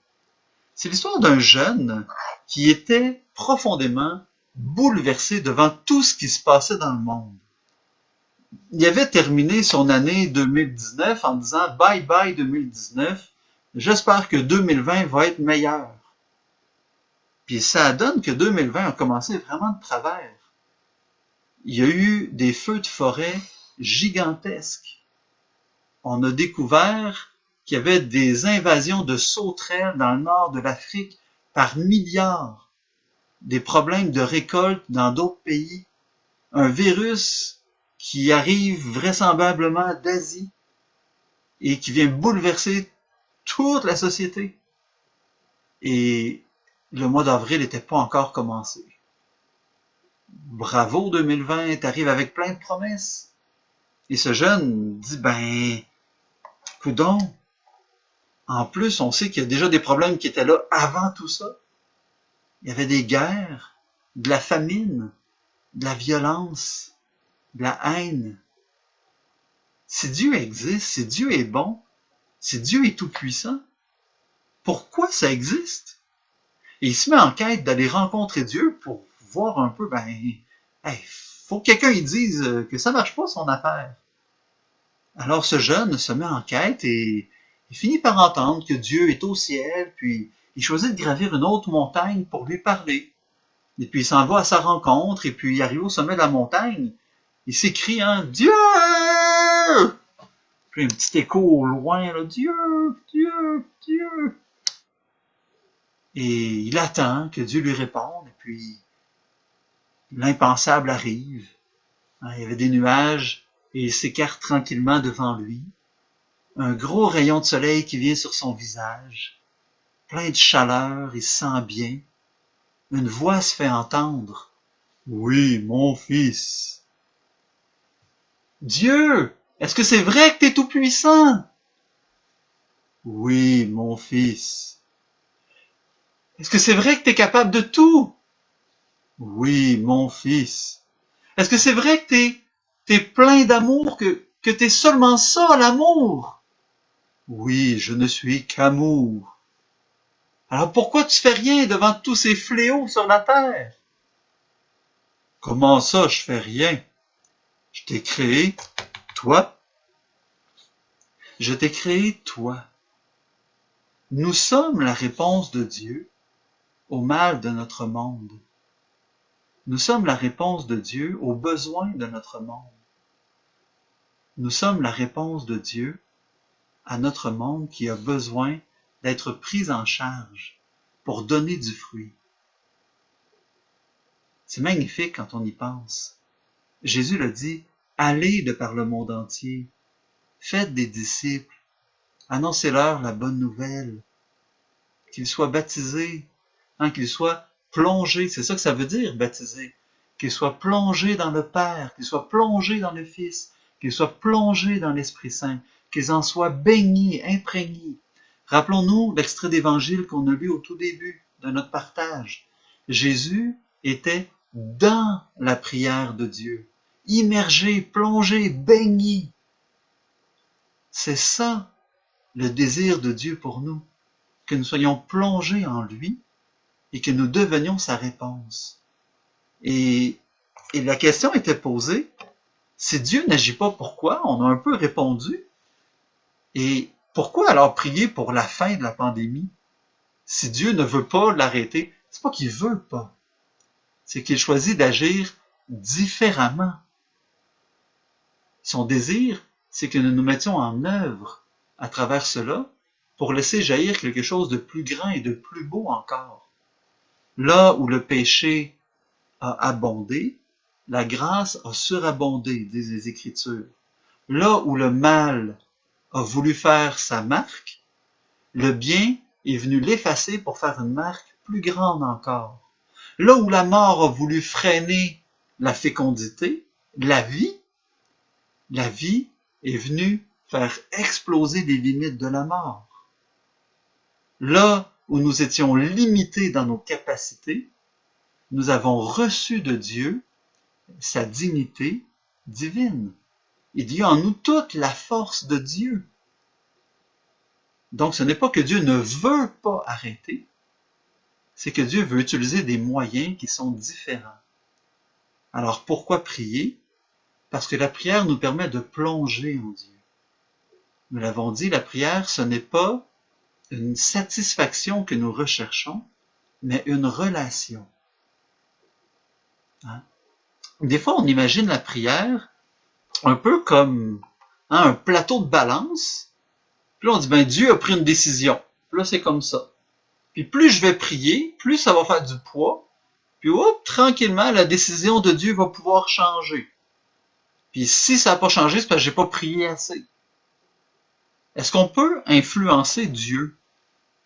C'est l'histoire d'un jeune qui était profondément bouleversé devant tout ce qui se passait dans le monde. Il avait terminé son année 2019 en disant « Bye bye 2019, j'espère que 2020 va être meilleur. » Puis ça donne que 2020 a commencé vraiment de travers. Il y a eu des feux de forêt gigantesques. On a découvert qu'il y avait des invasions de sauterelles dans le nord de l'Afrique par milliards, des problèmes de récolte dans d'autres pays, un virus qui arrive vraisemblablement d'Asie et qui vient bouleverser toute la société. Et le mois d'avril n'était pas encore commencé. Bravo 2020, t'arrives avec plein de promesses. Et ce jeune dit, coudonc, en plus, on sait qu'il y a déjà des problèmes qui étaient là avant tout ça. Il y avait des guerres, de la famine, de la violence, de la haine. Si Dieu existe, si Dieu est bon, si Dieu est tout-puissant, pourquoi ça existe? Et il se met en quête d'aller rencontrer Dieu pour voir un peu, faut que quelqu'un lui dise que ça marche pas son affaire. Alors ce jeune se met en quête et il finit par entendre que Dieu est au ciel, puis il choisit de gravir une autre montagne pour lui parler. Et puis il s'en va à sa rencontre, et puis il arrive au sommet de la montagne. Il s'écrie, hein, Dieu! Puis un petit écho au loin, là, Dieu, Dieu, Dieu. Et il attend que Dieu lui réponde, et puis l'impensable arrive. Hein, il y avait des nuages, et il s'écarte tranquillement devant lui. Un gros rayon de soleil qui vient sur son visage. Plein de chaleur, il se sent bien. Une voix se fait entendre. Oui, mon fils. Dieu, est-ce que c'est vrai que t'es tout puissant? Oui, mon fils. Est-ce que c'est vrai que t'es capable de tout? Oui, mon fils. Est-ce que c'est vrai que t'es plein d'amour, que t'es seulement ça, l'amour? Oui, je ne suis qu'amour. Alors pourquoi tu fais rien devant tous ces fléaux sur la terre? Comment ça, je fais rien? Je t'ai créé, toi. Je t'ai créé, toi. Nous sommes la réponse de Dieu au mal de notre monde. Nous sommes la réponse de Dieu aux besoins de notre monde. Nous sommes la réponse de Dieu à notre monde qui a besoin d'être pris en charge pour donner du fruit. C'est magnifique quand on y pense. Jésus l'a dit, allez de par le monde entier, faites des disciples, annoncez-leur la bonne nouvelle, qu'ils soient baptisés, hein, qu'ils soient plongés, c'est ça que ça veut dire, baptiser, qu'ils soient plongés dans le Père, qu'ils soient plongés dans le Fils, qu'ils soient plongés dans l'Esprit Saint, qu'ils en soient baignés, imprégnés. Rappelons-nous l'extrait d'évangile qu'on a lu au tout début de notre partage. Jésus était dans la prière de Dieu, immergé, plongé, baigné. C'est ça le désir de Dieu pour nous, que nous soyons plongés en lui et que nous devenions sa réponse. Et la question était posée, si Dieu n'agit pas, pourquoi? On a un peu répondu. Et pourquoi alors prier pour la fin de la pandémie? Si Dieu ne veut pas l'arrêter, c'est pas qu'il veut pas. C'est qu'il choisit d'agir différemment. Son désir, c'est que nous nous mettions en œuvre à travers cela pour laisser jaillir quelque chose de plus grand et de plus beau encore. Là où le péché a abondé, la grâce a surabondé, disent les Écritures. Là où le mal a voulu faire sa marque, le bien est venu l'effacer pour faire une marque plus grande encore. Là où la mort a voulu freiner la fécondité, la vie est venue faire exploser les limites de la mort. Là où nous étions limités dans nos capacités, nous avons reçu de Dieu sa dignité divine. Il y a en nous toute la force de Dieu. Donc ce n'est pas que Dieu ne veut pas arrêter, c'est que Dieu veut utiliser des moyens qui sont différents. Alors pourquoi prier? Parce que la prière nous permet de plonger en Dieu. Nous l'avons dit, la prière, ce n'est pas une satisfaction que nous recherchons, mais une relation. Hein? Des fois, on imagine la prière un peu comme un plateau de balance. Puis là, on dit, ben Dieu a pris une décision. Puis là, c'est comme ça. Puis plus je vais prier, plus ça va faire du poids. Puis hop, tranquillement, la décision de Dieu va pouvoir changer. Puis si ça n'a pas changé, c'est parce que j'ai pas prié assez. Est-ce qu'on peut influencer Dieu?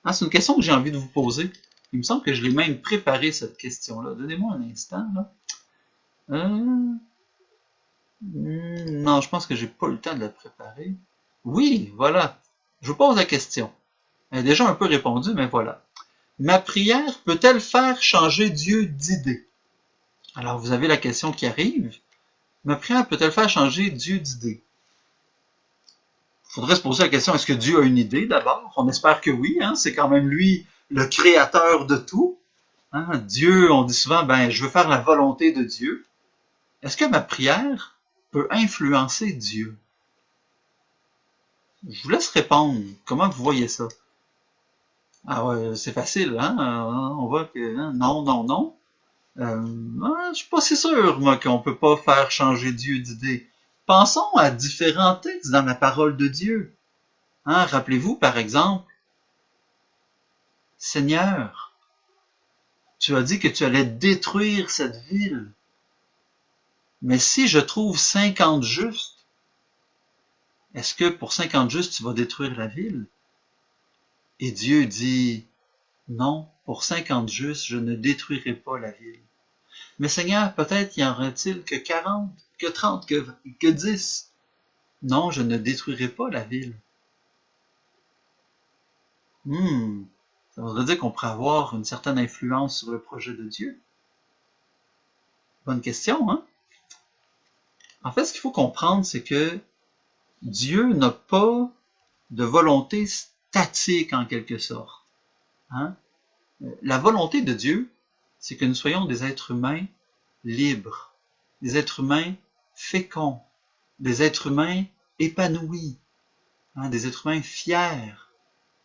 Hein, c'est une question que j'ai envie de vous poser. Il me semble que je l'ai même préparé, cette question-là. Donnez-moi un instant, là. Non, je pense que j'ai pas eu le temps de la préparer. Oui, voilà. Je vous pose la question. Elle a déjà un peu répondu, mais voilà. Ma prière peut-elle faire changer Dieu d'idée? Alors, vous avez la question qui arrive. Ma prière peut-elle faire changer Dieu d'idée? Il faudrait se poser la question, est-ce que Dieu a une idée d'abord? On espère que oui, hein? C'est quand même lui le créateur de tout. Hein? Dieu, on dit souvent, ben, je veux faire la volonté de Dieu. Est-ce que ma prière peut influencer Dieu? Je vous laisse répondre. Comment vous voyez ça? Ah ouais, c'est facile, hein? On voit que hein? Non, non, non. Je suis pas si sûr, moi, qu'on peut pas faire changer Dieu d'idée. Pensons à différents textes dans la parole de Dieu. Hein, rappelez-vous, par exemple, Seigneur, tu as dit que tu allais détruire cette ville. Mais si je trouve 50 justes, est-ce que pour 50 justes, tu vas détruire la ville? Et Dieu dit, non, pour 50 justes, je ne détruirai pas la ville. Mais Seigneur, peut-être y en aurait-il que 40, que 30, que 10. Non, je ne détruirai pas la ville. Ça voudrait dire qu'on pourrait avoir une certaine influence sur le projet de Dieu. Bonne question, hein? En fait, ce qu'il faut comprendre, c'est que Dieu n'a pas de volonté statique en quelque sorte. Hein? La volonté de Dieu, c'est que nous soyons des êtres humains libres, des êtres humains féconds, des êtres humains épanouis, hein, des êtres humains fiers,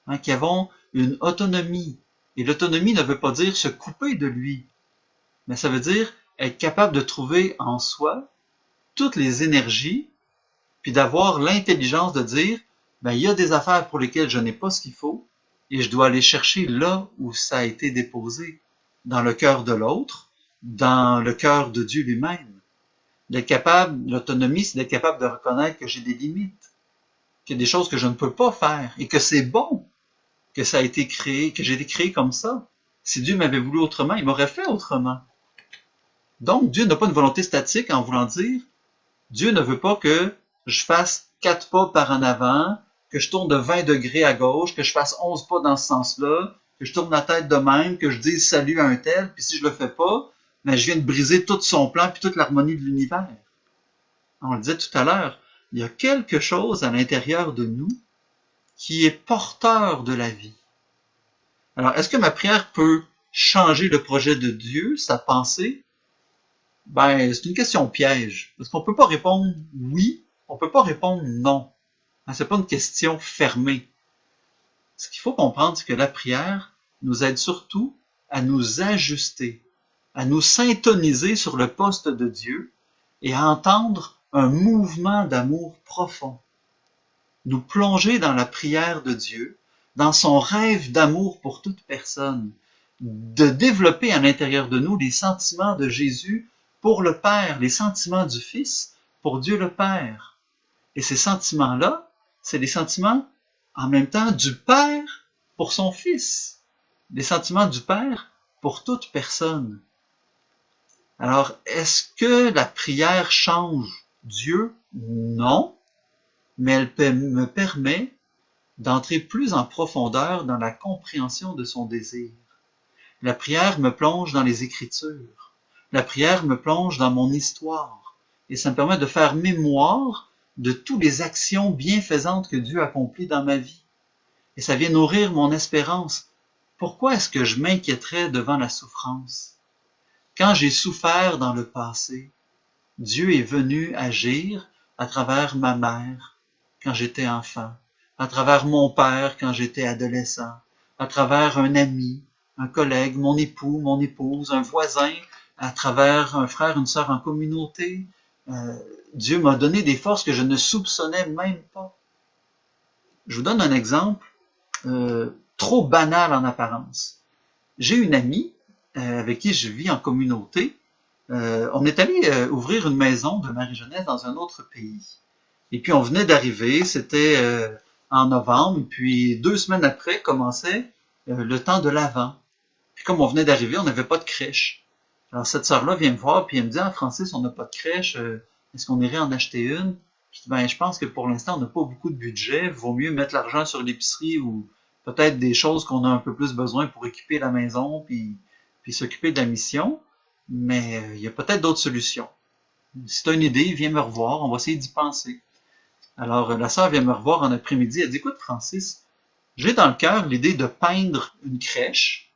hein, qui avons une autonomie. Et l'autonomie ne veut pas dire se couper de lui, mais ça veut dire être capable de trouver en soi toutes les énergies, puis d'avoir l'intelligence de dire, ben, il y a des affaires pour lesquelles je n'ai pas ce qu'il faut, et je dois aller chercher là où ça a été déposé, dans le cœur de l'autre, dans le cœur de Dieu lui-même. D'être capable, l'autonomie, c'est d'être capable de reconnaître que j'ai des limites, qu'il y a des choses que je ne peux pas faire, et que c'est bon que ça a été créé, que j'ai été créé comme ça. Si Dieu m'avait voulu autrement, il m'aurait fait autrement. Donc, Dieu n'a pas une volonté statique en voulant dire, Dieu ne veut pas que je fasse 4 pas par en avant, que je tourne de 20 degrés à gauche, que je fasse 11 pas dans ce sens-là, que je tourne la tête de même, que je dise salut à un tel, puis si je le fais pas, ben je viens de briser tout son plan puis toute l'harmonie de l'univers. On le disait tout à l'heure, il y a quelque chose à l'intérieur de nous qui est porteur de la vie. Alors, est-ce que ma prière peut changer le projet de Dieu, sa pensée? Ben, c'est une question piège. Parce qu'on peut pas répondre oui, on peut pas répondre non. C'est pas une question fermée. Ce qu'il faut comprendre, c'est que la prière nous aide surtout à nous ajuster, à nous syntoniser sur le poste de Dieu et à entendre un mouvement d'amour profond. Nous plonger dans la prière de Dieu, dans son rêve d'amour pour toute personne, de développer à l'intérieur de nous les sentiments de Jésus pour le Père, les sentiments du Fils pour Dieu le Père. Et ces sentiments-là, c'est les sentiments en même temps du Père pour son Fils, les sentiments du Père pour toute personne. Alors, est-ce que la prière change Dieu? Non, mais elle me permet d'entrer plus en profondeur dans la compréhension de son désir. La prière me plonge dans les Écritures. La prière me plonge dans mon histoire. Et ça me permet de faire mémoire de toutes les actions bienfaisantes que Dieu accomplit dans ma vie. Et ça vient nourrir mon espérance. Pourquoi est-ce que je m'inquiéterais devant la souffrance? Quand j'ai souffert dans le passé, Dieu est venu agir à travers ma mère quand j'étais enfant, à travers mon père quand j'étais adolescent, à travers un ami, un collègue, mon époux, mon épouse, un voisin, à travers un frère, une sœur en communauté. Dieu m'a donné des forces que je ne soupçonnais même pas. Je vous donne un exemple trop banal en apparence. J'ai une amie avec qui je vis en communauté. On est allé ouvrir une maison de Marie-Jeunesse dans un autre pays. Et puis on venait d'arriver, c'était en novembre, puis 2 semaines après commençait le temps de l'Avent. Puis comme on venait d'arriver, on n'avait pas de crèche. Alors cette sœur-là vient me voir, puis elle me dit, ah Francis, on n'a pas de crèche, est-ce qu'on irait en acheter une? Je dis, ben je pense que pour l'instant, on n'a pas beaucoup de budget, vaut mieux mettre l'argent sur l'épicerie ou peut-être des choses qu'on a un peu plus besoin pour équiper la maison, puis s'occuper de la mission, mais il y a peut-être d'autres solutions. Si tu as une idée, viens me revoir, on va essayer d'y penser. Alors, la sœur vient me revoir en après-midi, elle dit, écoute Francis, j'ai dans le cœur l'idée de peindre une crèche,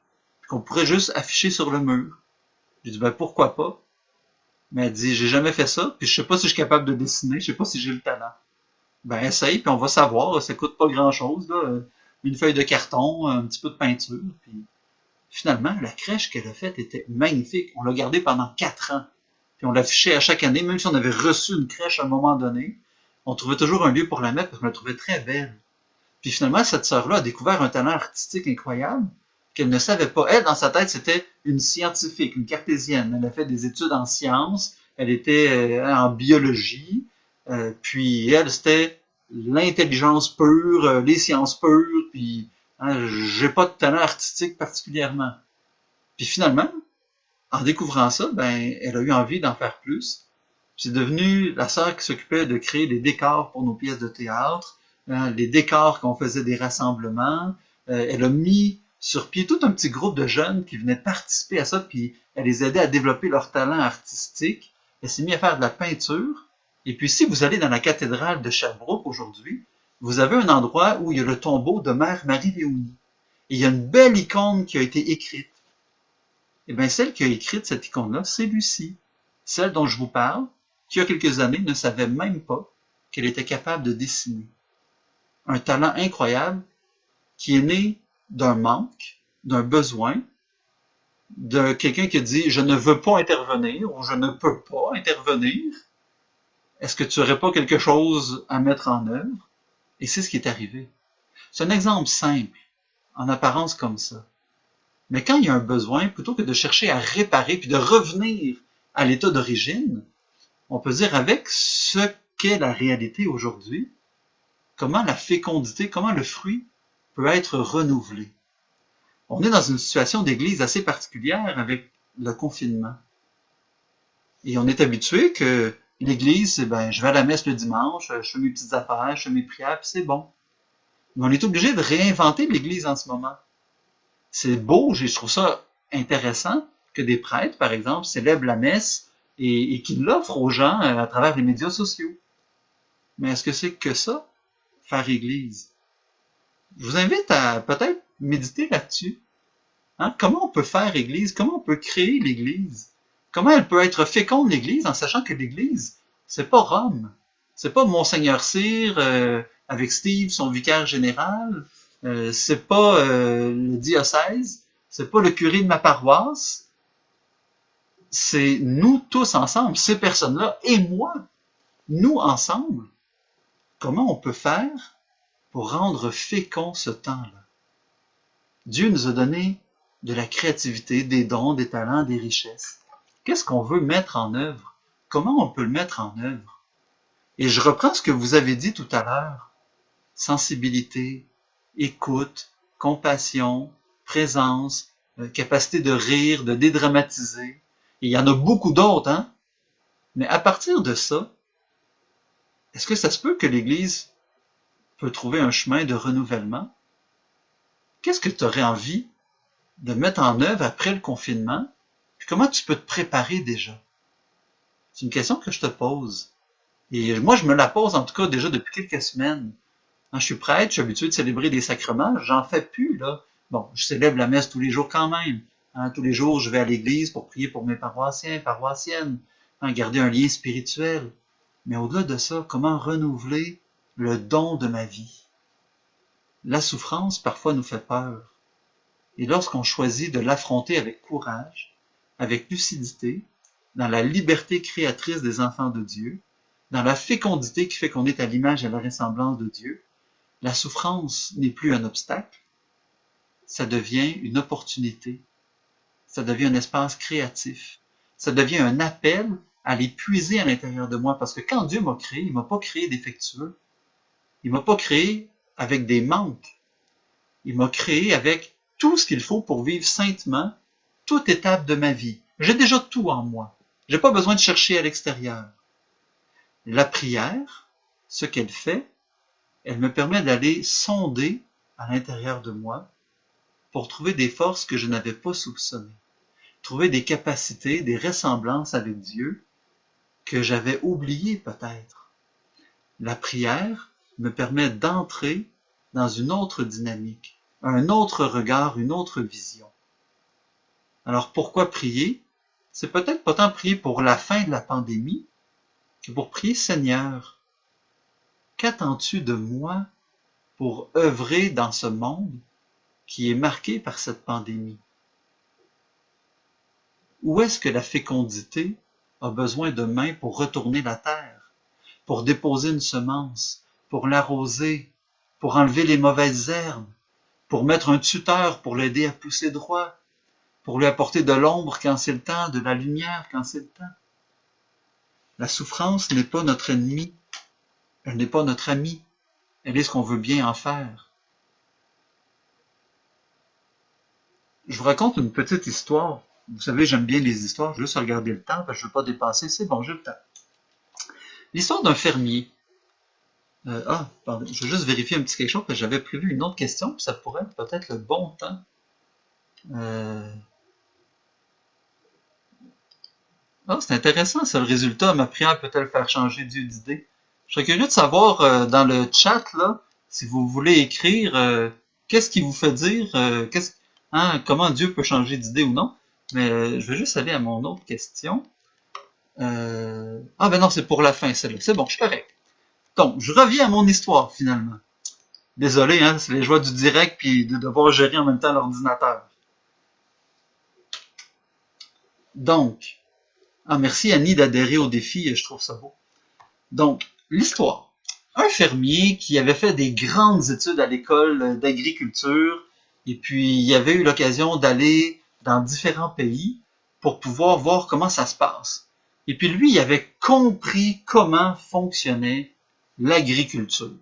qu'on pourrait juste afficher sur le mur. J'ai dit, ben pourquoi pas? Mais elle dit, j'ai jamais fait ça, puis je sais pas si je suis capable de dessiner, je sais pas si j'ai le talent. Ben essaye, puis on va savoir, ça coûte pas grand-chose, là. Une feuille de carton, un petit peu de peinture, puis Finalement, la crèche qu'elle a faite était magnifique. On l'a gardée pendant 4 ans. Puis on l'affichait à chaque année, même si on avait reçu une crèche à un moment donné. On trouvait toujours un lieu pour la mettre parce qu'on la trouvait très belle. Puis finalement, cette sœur-là a découvert un talent artistique incroyable qu'elle ne savait pas. Elle, dans sa tête, c'était une scientifique, une cartésienne. Elle a fait des études en sciences, elle était en biologie, puis elle, c'était l'intelligence pure, les sciences pures, puis j'ai pas de talent artistique particulièrement. Puis finalement, en découvrant ça, ben, elle a eu envie d'en faire plus. C'est devenu la sœur qui s'occupait de créer les décors pour nos pièces de théâtre, les décors quand on faisait des rassemblements. Elle a mis sur pied tout un petit groupe de jeunes qui venaient participer à ça, puis elle les aidait à développer leur talent artistique. Elle s'est mise à faire de la peinture. Et puis si vous allez dans la cathédrale de Sherbrooke aujourd'hui, vous avez un endroit où il y a le tombeau de Mère Marie-Léonie. Et il y a une belle icône qui a été écrite. Et bien, celle qui a écrit cette icône-là, c'est Lucie. Celle dont je vous parle, qui il y a quelques années ne savait même pas qu'elle était capable de dessiner. Un talent incroyable qui est né d'un manque, d'un besoin, de quelqu'un qui a dit je ne veux pas intervenir ou je ne peux pas intervenir. Est-ce que tu n'aurais pas quelque chose à mettre en œuvre? Et c'est ce qui est arrivé. C'est un exemple simple, en apparence comme ça. Mais quand il y a un besoin, plutôt que de chercher à réparer puis de revenir à l'état d'origine, on peut dire avec ce qu'est la réalité aujourd'hui, comment la fécondité, comment le fruit peut être renouvelé. On est dans une situation d'église assez particulière avec le confinement. Et on est habitué que l'église, ben, je vais à la messe le dimanche, je fais mes petites affaires, je fais mes prières, puis c'est bon. Mais on est obligé de réinventer l'église en ce moment. C'est beau, je trouve ça intéressant que des prêtres, par exemple, célèbrent la messe et qu'ils l'offrent aux gens à travers les médias sociaux. Mais est-ce que c'est que ça, faire église? Je vous invite à peut-être méditer là-dessus. Hein? Comment on peut faire église? Comment on peut créer l'église? Comment elle peut être féconde l'église en sachant que l'église, c'est pas Rome. C'est pas Monseigneur Cyr avec Steve, son vicaire général. C'est pas le diocèse. C'est pas le curé de ma paroisse. C'est nous tous ensemble, ces personnes-là et moi. Nous ensemble. Comment on peut faire pour rendre fécond ce temps-là? Dieu nous a donné de la créativité, des dons, des talents, des richesses. Qu'est-ce qu'on veut mettre en œuvre? Comment on peut le mettre en œuvre? Et je reprends ce que vous avez dit tout à l'heure. Sensibilité, écoute, compassion, présence, capacité de rire, de dédramatiser. Et il y en a beaucoup d'autres, hein? Mais à partir de ça, est-ce que ça se peut que l'Église peut trouver un chemin de renouvellement? Qu'est-ce que tu aurais envie de mettre en œuvre après le confinement? Puis comment tu peux te préparer déjà? C'est une question que je te pose. Et moi, je me la pose en tout cas déjà depuis quelques semaines. Je suis prêtre, je suis habitué de célébrer des sacrements, j'en fais plus, là. Bon, je célèbre la messe tous les jours quand même. Tous les jours, je vais à l'église pour prier pour mes paroissiens, paroissiennes, garder un lien spirituel. Mais au-delà de ça, comment renouveler le don de ma vie? La souffrance, parfois, nous fait peur. Et lorsqu'on choisit de l'affronter avec courage, avec lucidité, dans la liberté créatrice des enfants de Dieu, dans la fécondité qui fait qu'on est à l'image et à la ressemblance de Dieu, la souffrance n'est plus un obstacle, ça devient une opportunité, ça devient un espace créatif, ça devient un appel à les puiser à l'intérieur de moi, parce que quand Dieu m'a créé, il m'a pas créé défectueux, il m'a pas créé avec des manques, il m'a créé avec tout ce qu'il faut pour vivre saintement toute étape de ma vie. J'ai déjà tout en moi. J'ai pas besoin de chercher à l'extérieur. La prière, ce qu'elle fait, elle me permet d'aller sonder à l'intérieur de moi pour trouver des forces que je n'avais pas soupçonnées, trouver des capacités, des ressemblances avec Dieu que j'avais oubliées peut-être. La prière me permet d'entrer dans une autre dynamique, un autre regard, une autre vision. Alors pourquoi prier? C'est peut-être pas tant prier pour la fin de la pandémie que pour prier Seigneur, qu'attends-tu de moi pour œuvrer dans ce monde qui est marqué par cette pandémie? Où est-ce que la fécondité a besoin de mains pour retourner la terre, pour déposer une semence, pour l'arroser, pour enlever les mauvaises herbes, pour mettre un tuteur pour l'aider à pousser droit, pour lui apporter de l'ombre quand c'est le temps, de la lumière quand c'est le temps. La souffrance n'est pas notre ennemi, elle n'est pas notre amie, elle est ce qu'on veut bien en faire. Je vous raconte une petite histoire. Vous savez, j'aime bien les histoires, juste regarder le temps, parce que je ne veux pas dépasser, c'est bon, j'ai le temps. L'histoire d'un fermier. Pardon, je veux juste vérifier un petit quelque chose, parce que j'avais prévu une autre question, puis ça pourrait être peut-être le bon temps. C'est intéressant, ça, le résultat. Ma prière peut-elle faire changer Dieu d'idée? Je serais curieux de savoir dans le chat, là, si vous voulez écrire qu'est-ce qui vous fait dire, comment Dieu peut changer d'idée ou non. Mais je vais juste aller à mon autre question. Ben non, c'est pour la fin, celle-là. C'est bon, je suis correct. Donc, je reviens à mon histoire, finalement. Désolé, hein, c'est les joies du direct puis de devoir gérer en même temps l'ordinateur. Donc, merci Annie d'adhérer au défi, je trouve ça beau. Donc, l'histoire. Un fermier qui avait fait des grandes études à l'école d'agriculture et puis il avait eu l'occasion d'aller dans différents pays pour pouvoir voir comment ça se passe. Et puis lui, il avait compris comment fonctionnait l'agriculture.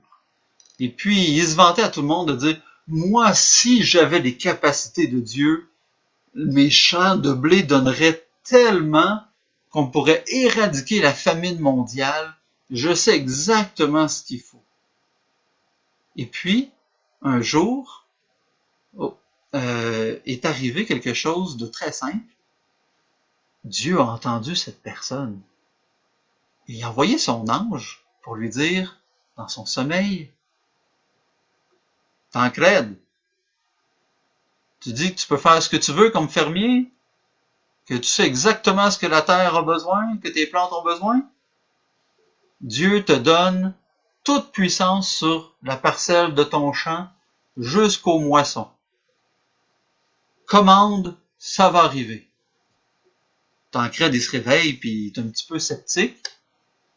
Et puis, il se vantait à tout le monde de dire, moi, si j'avais les capacités de Dieu, mes champs de blé donneraient tellement qu'on pourrait éradiquer la famine mondiale. Je sais exactement ce qu'il faut. Et puis, un jour, est arrivé quelque chose de très simple. Dieu a entendu cette personne. Et il a envoyé son ange pour lui dire, dans son sommeil, Tancrède, tu dis que tu peux faire ce que tu veux comme fermier, que tu sais exactement ce que la terre a besoin, que tes plantes ont besoin. Dieu te donne toute puissance sur la parcelle de ton champ jusqu'aux moissons. Commande, ça va arriver. Tancrède, il se réveille, puis il est un petit peu sceptique.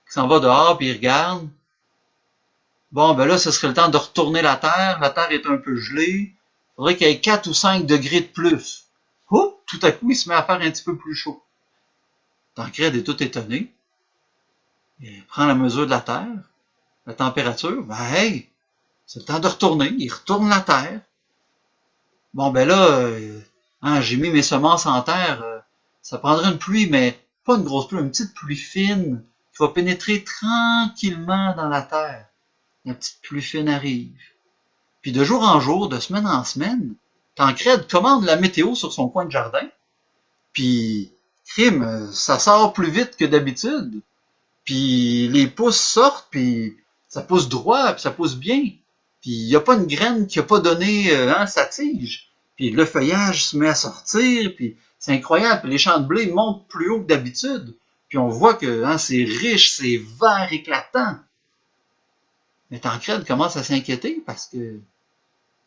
Il s'en va dehors, puis il regarde. Bon, ben là, ce serait le temps de retourner la terre. La terre est un peu gelée. Il faudrait qu'il y ait 4 ou 5 degrés de plus. Oups, tout à coup, il se met à faire un petit peu plus chaud. Tancrède est tout étonné. Il prend la mesure de la terre, la température. Ben, hey, c'est le temps de retourner. Il retourne la terre. Bon, ben là, j'ai mis mes semences en terre. Ça prendrait une pluie, mais pas une grosse pluie, une petite pluie fine qui va pénétrer tranquillement dans la terre. La petite pluie fine arrive. Puis de jour en jour, de semaine en semaine, Tancrède commande la météo sur son coin de jardin. Puis, crime, ça sort plus vite que d'habitude. Puis les pousses sortent, puis ça pousse droit, puis ça pousse bien. Puis il n'y a pas une graine qui n'a pas donné sa tige. Puis le feuillage se met à sortir, puis c'est incroyable. Puis les champs de blé montent plus haut que d'habitude. Puis on voit que c'est riche, c'est vert éclatant. Mais Tancrède commence à s'inquiéter parce que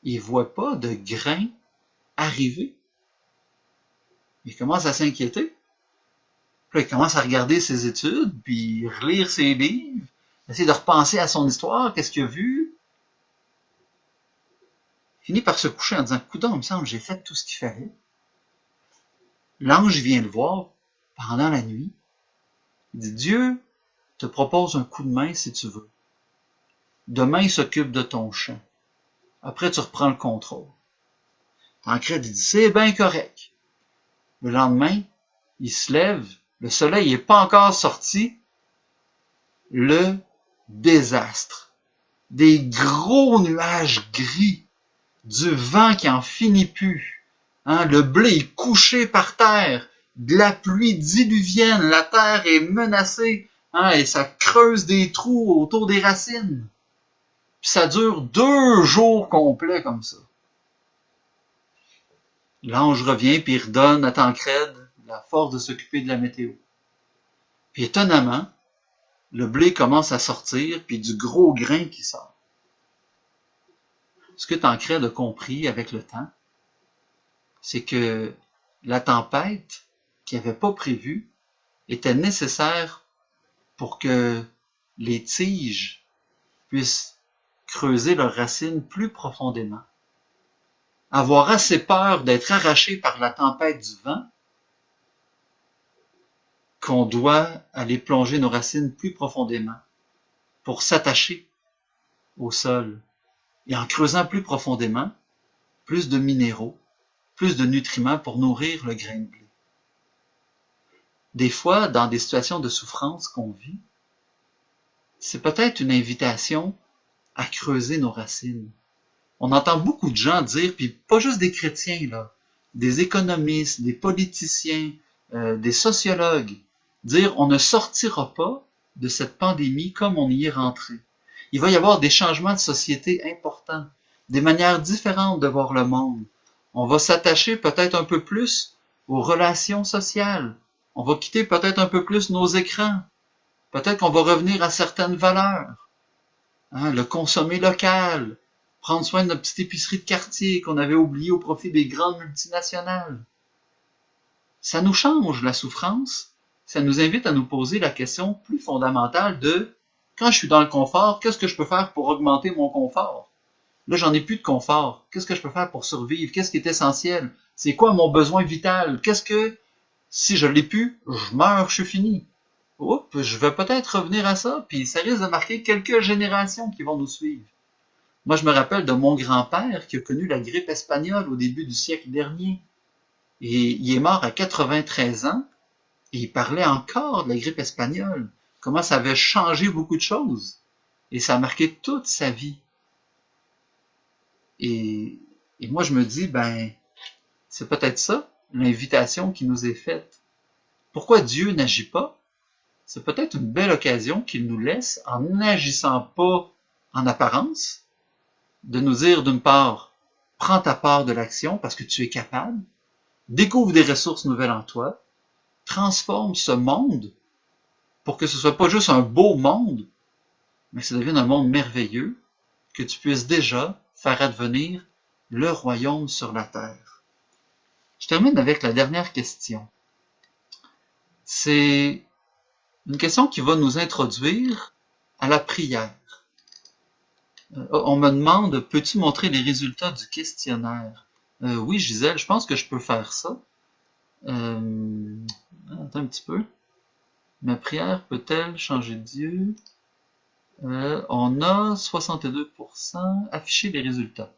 il voit pas de grains arriver. Il commence à s'inquiéter. Puis là, il commence à regarder ses études, puis relire ses livres, essayer de repenser à son histoire, qu'est-ce qu'il a vu. Il finit par se coucher en disant, coudonc, il me semble, j'ai fait tout ce qu'il fallait. L'ange vient le voir pendant la nuit. Il dit, Dieu te propose un coup de main si tu veux. Demain, il s'occupe de ton champ. Après, tu reprends le contrôle. Tancrède, il dit, c'est bien correct. Le lendemain, il se lève, le soleil n'est pas encore sorti, le désastre. Des gros nuages gris, du vent qui en finit plus, le blé est couché par terre, de la pluie diluvienne, la terre est menacée, et ça creuse des trous autour des racines. Puis ça dure 2 jours complets comme ça. L'ange revient puis il redonne à Tancrède la force de s'occuper de la météo. Puis étonnamment, le blé commence à sortir, puis du gros grain qui sort. Ce que Tancrède a compris avec le temps, c'est que la tempête qu'il n'avait pas prévu était nécessaire pour que les tiges puissent creuser leurs racines plus profondément. Avoir assez peur d'être arraché par la tempête du vent qu'on doit aller plonger nos racines plus profondément pour s'attacher au sol. Et en creusant plus profondément, plus de minéraux, plus de nutriments pour nourrir le grain de blé. Des fois, dans des situations de souffrance qu'on vit, c'est peut-être une invitation à creuser nos racines. On entend beaucoup de gens dire, puis pas juste des chrétiens, là, des économistes, des politiciens, des sociologues, dire on ne sortira pas de cette pandémie comme on y est rentré. Il va y avoir des changements de société importants, des manières différentes de voir le monde. On va s'attacher peut-être un peu plus aux relations sociales. On va quitter peut-être un peu plus nos écrans. Peut-être qu'on va revenir à certaines valeurs. Le consommer local, prendre soin de notre petite épicerie de quartier qu'on avait oubliée au profit des grandes multinationales. Ça nous change, la souffrance. Ça nous invite à nous poser la question plus fondamentale de quand je suis dans le confort, qu'est-ce que je peux faire pour augmenter mon confort? Là, j'en ai plus de confort. Qu'est-ce que je peux faire pour survivre? Qu'est-ce qui est essentiel? C'est quoi mon besoin vital? Qu'est-ce que, si je l'ai plus, je meurs, je suis fini. Oups, je vais peut-être revenir à ça, puis ça risque de marquer quelques générations qui vont nous suivre. Moi, je me rappelle de mon grand-père qui a connu la grippe espagnole au début du siècle dernier. Et il est mort à 93 ans, et il parlait encore de la grippe espagnole. Comment ça avait changé beaucoup de choses. Et ça a marqué toute sa vie. Et moi, je me dis, c'est peut-être ça, l'invitation qui nous est faite. Pourquoi Dieu n'agit pas? C'est peut-être une belle occasion qu'il nous laisse, en n'agissant pas en apparence, de nous dire d'une part, prends ta part de l'action parce que tu es capable, découvre des ressources nouvelles en toi, transforme ce monde pour que ce soit pas juste un beau monde, mais que ça devienne un monde merveilleux, que tu puisses déjà faire advenir le royaume sur la terre. Je termine avec la dernière question. C'est une question qui va nous introduire à la prière. On me demande, peux-tu montrer les résultats du questionnaire? Oui, Gisèle, je pense que je peux faire ça. Attends un petit peu. Ma prière peut-elle changer Dieu? On a 62%, afficher les résultats.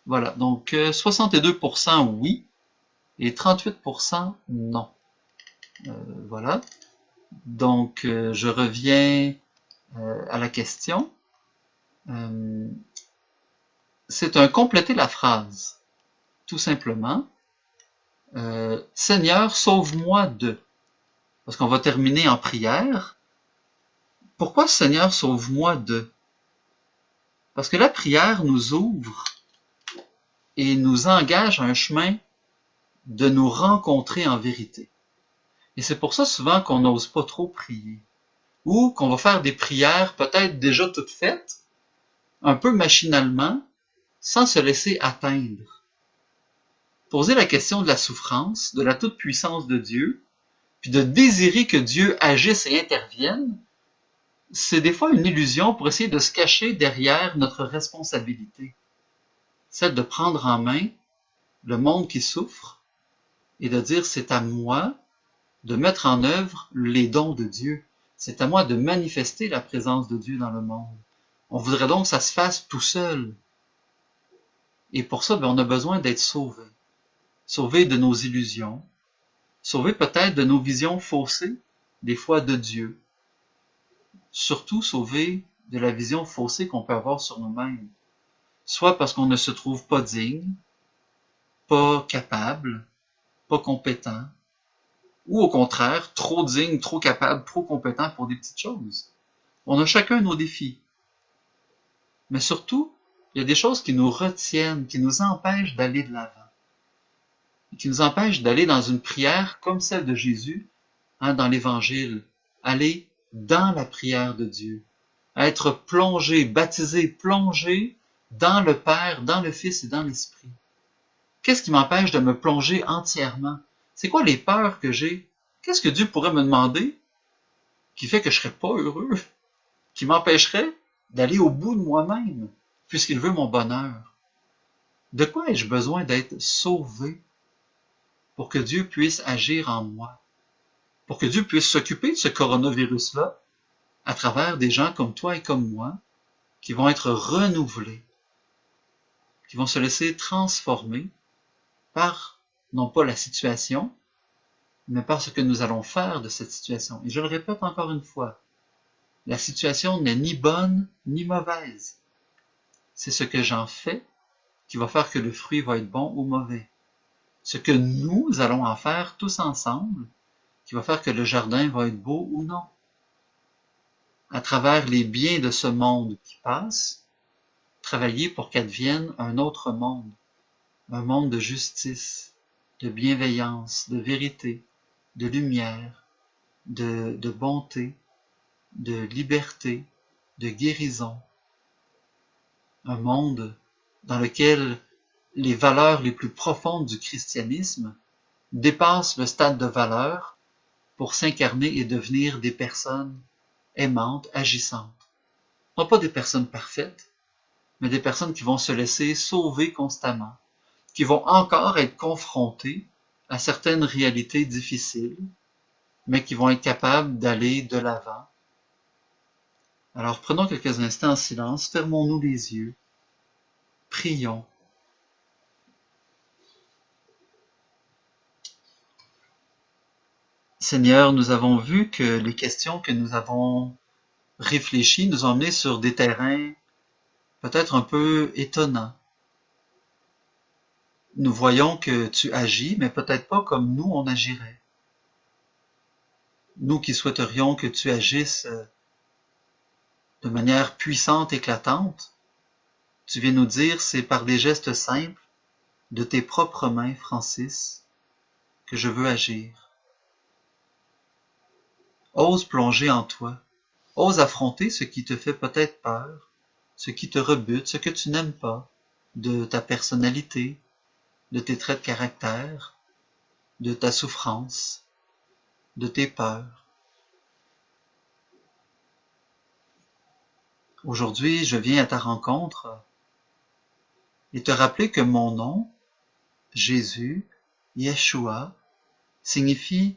Voilà, donc 62% oui et 38% non. Voilà. Donc, je reviens à la question. C'est un compléter la phrase. Tout simplement. Seigneur, sauve-moi de. Parce qu'on va terminer en prière. Pourquoi Seigneur, sauve-moi de? Parce que la prière nous ouvre et nous engage à un chemin de nous rencontrer en vérité. Et c'est pour ça souvent qu'on n'ose pas trop prier. Ou qu'on va faire des prières peut-être déjà toutes faites, un peu machinalement, sans se laisser atteindre. Poser la question de la souffrance, de la toute-puissance de Dieu, puis de désirer que Dieu agisse et intervienne, c'est des fois une illusion pour essayer de se cacher derrière notre responsabilité. Celle de prendre en main le monde qui souffre et de dire c'est à moi de mettre en œuvre les dons de Dieu. C'est à moi de manifester la présence de Dieu dans le monde. On voudrait donc que ça se fasse tout seul. Et pour ça, on a besoin d'être sauvés. Sauvés de nos illusions, sauvés peut-être de nos visions faussées, des fois de Dieu. Surtout sauvés de la vision faussée qu'on peut avoir sur nous-mêmes. Soit parce qu'on ne se trouve pas digne, pas capable, pas compétent, ou au contraire, trop digne, trop capable, trop compétent pour des petites choses. On a chacun nos défis. Mais surtout, il y a des choses qui nous retiennent, qui nous empêchent d'aller de l'avant. Qui nous empêchent d'aller dans une prière comme celle de Jésus, dans l'Évangile. Aller dans la prière de Dieu. Être plongé, baptisé, plongé dans le Père, dans le Fils et dans l'Esprit. Qu'est-ce qui m'empêche de me plonger entièrement, C'est quoi les peurs que j'ai? Qu'est-ce que Dieu pourrait me demander qui fait que je serais pas heureux, qui m'empêcherait d'aller au bout de moi-même, puisqu'il veut mon bonheur? De quoi ai-je besoin d'être sauvé pour que Dieu puisse agir en moi? Pour que Dieu puisse s'occuper de ce coronavirus-là à travers des gens comme toi et comme moi qui vont être renouvelés, qui vont se laisser transformer par, non pas la situation, mais par ce que nous allons faire de cette situation. Et je le répète encore une fois, la situation n'est ni bonne ni mauvaise. C'est ce que j'en fais qui va faire que le fruit va être bon ou mauvais. Ce que nous allons en faire tous ensemble qui va faire que le jardin va être beau ou non. À travers les biens de ce monde qui passe, travailler pour qu'advienne un autre monde, un monde de justice, de bienveillance, de vérité, de lumière, de bonté, de liberté, de guérison. Un monde dans lequel les valeurs les plus profondes du christianisme dépassent le stade de valeur pour s'incarner et devenir des personnes aimantes, agissantes. Non pas des personnes parfaites, mais des personnes qui vont se laisser sauver constamment, qui vont encore être confrontées à certaines réalités difficiles, mais qui vont être capables d'aller de l'avant. Alors prenons quelques instants en silence, fermons-nous les yeux, prions. Seigneur, nous avons vu que les questions que nous avons réfléchies nous ont menés sur des terrains peut-être un peu étonnants. Nous voyons que tu agis, mais peut-être pas comme nous on agirait. Nous qui souhaiterions que tu agisses de manière puissante, éclatante, tu viens nous dire c'est par des gestes simples de tes propres mains, Francis, que je veux agir. Ose plonger en toi. Ose affronter ce qui te fait peut-être peur, ce qui te rebute, ce que tu n'aimes pas, de ta personnalité, de tes traits de caractère, de ta souffrance, de tes peurs. Aujourd'hui, je viens à ta rencontre et te rappeler que mon nom, Jésus, Yeshua, signifie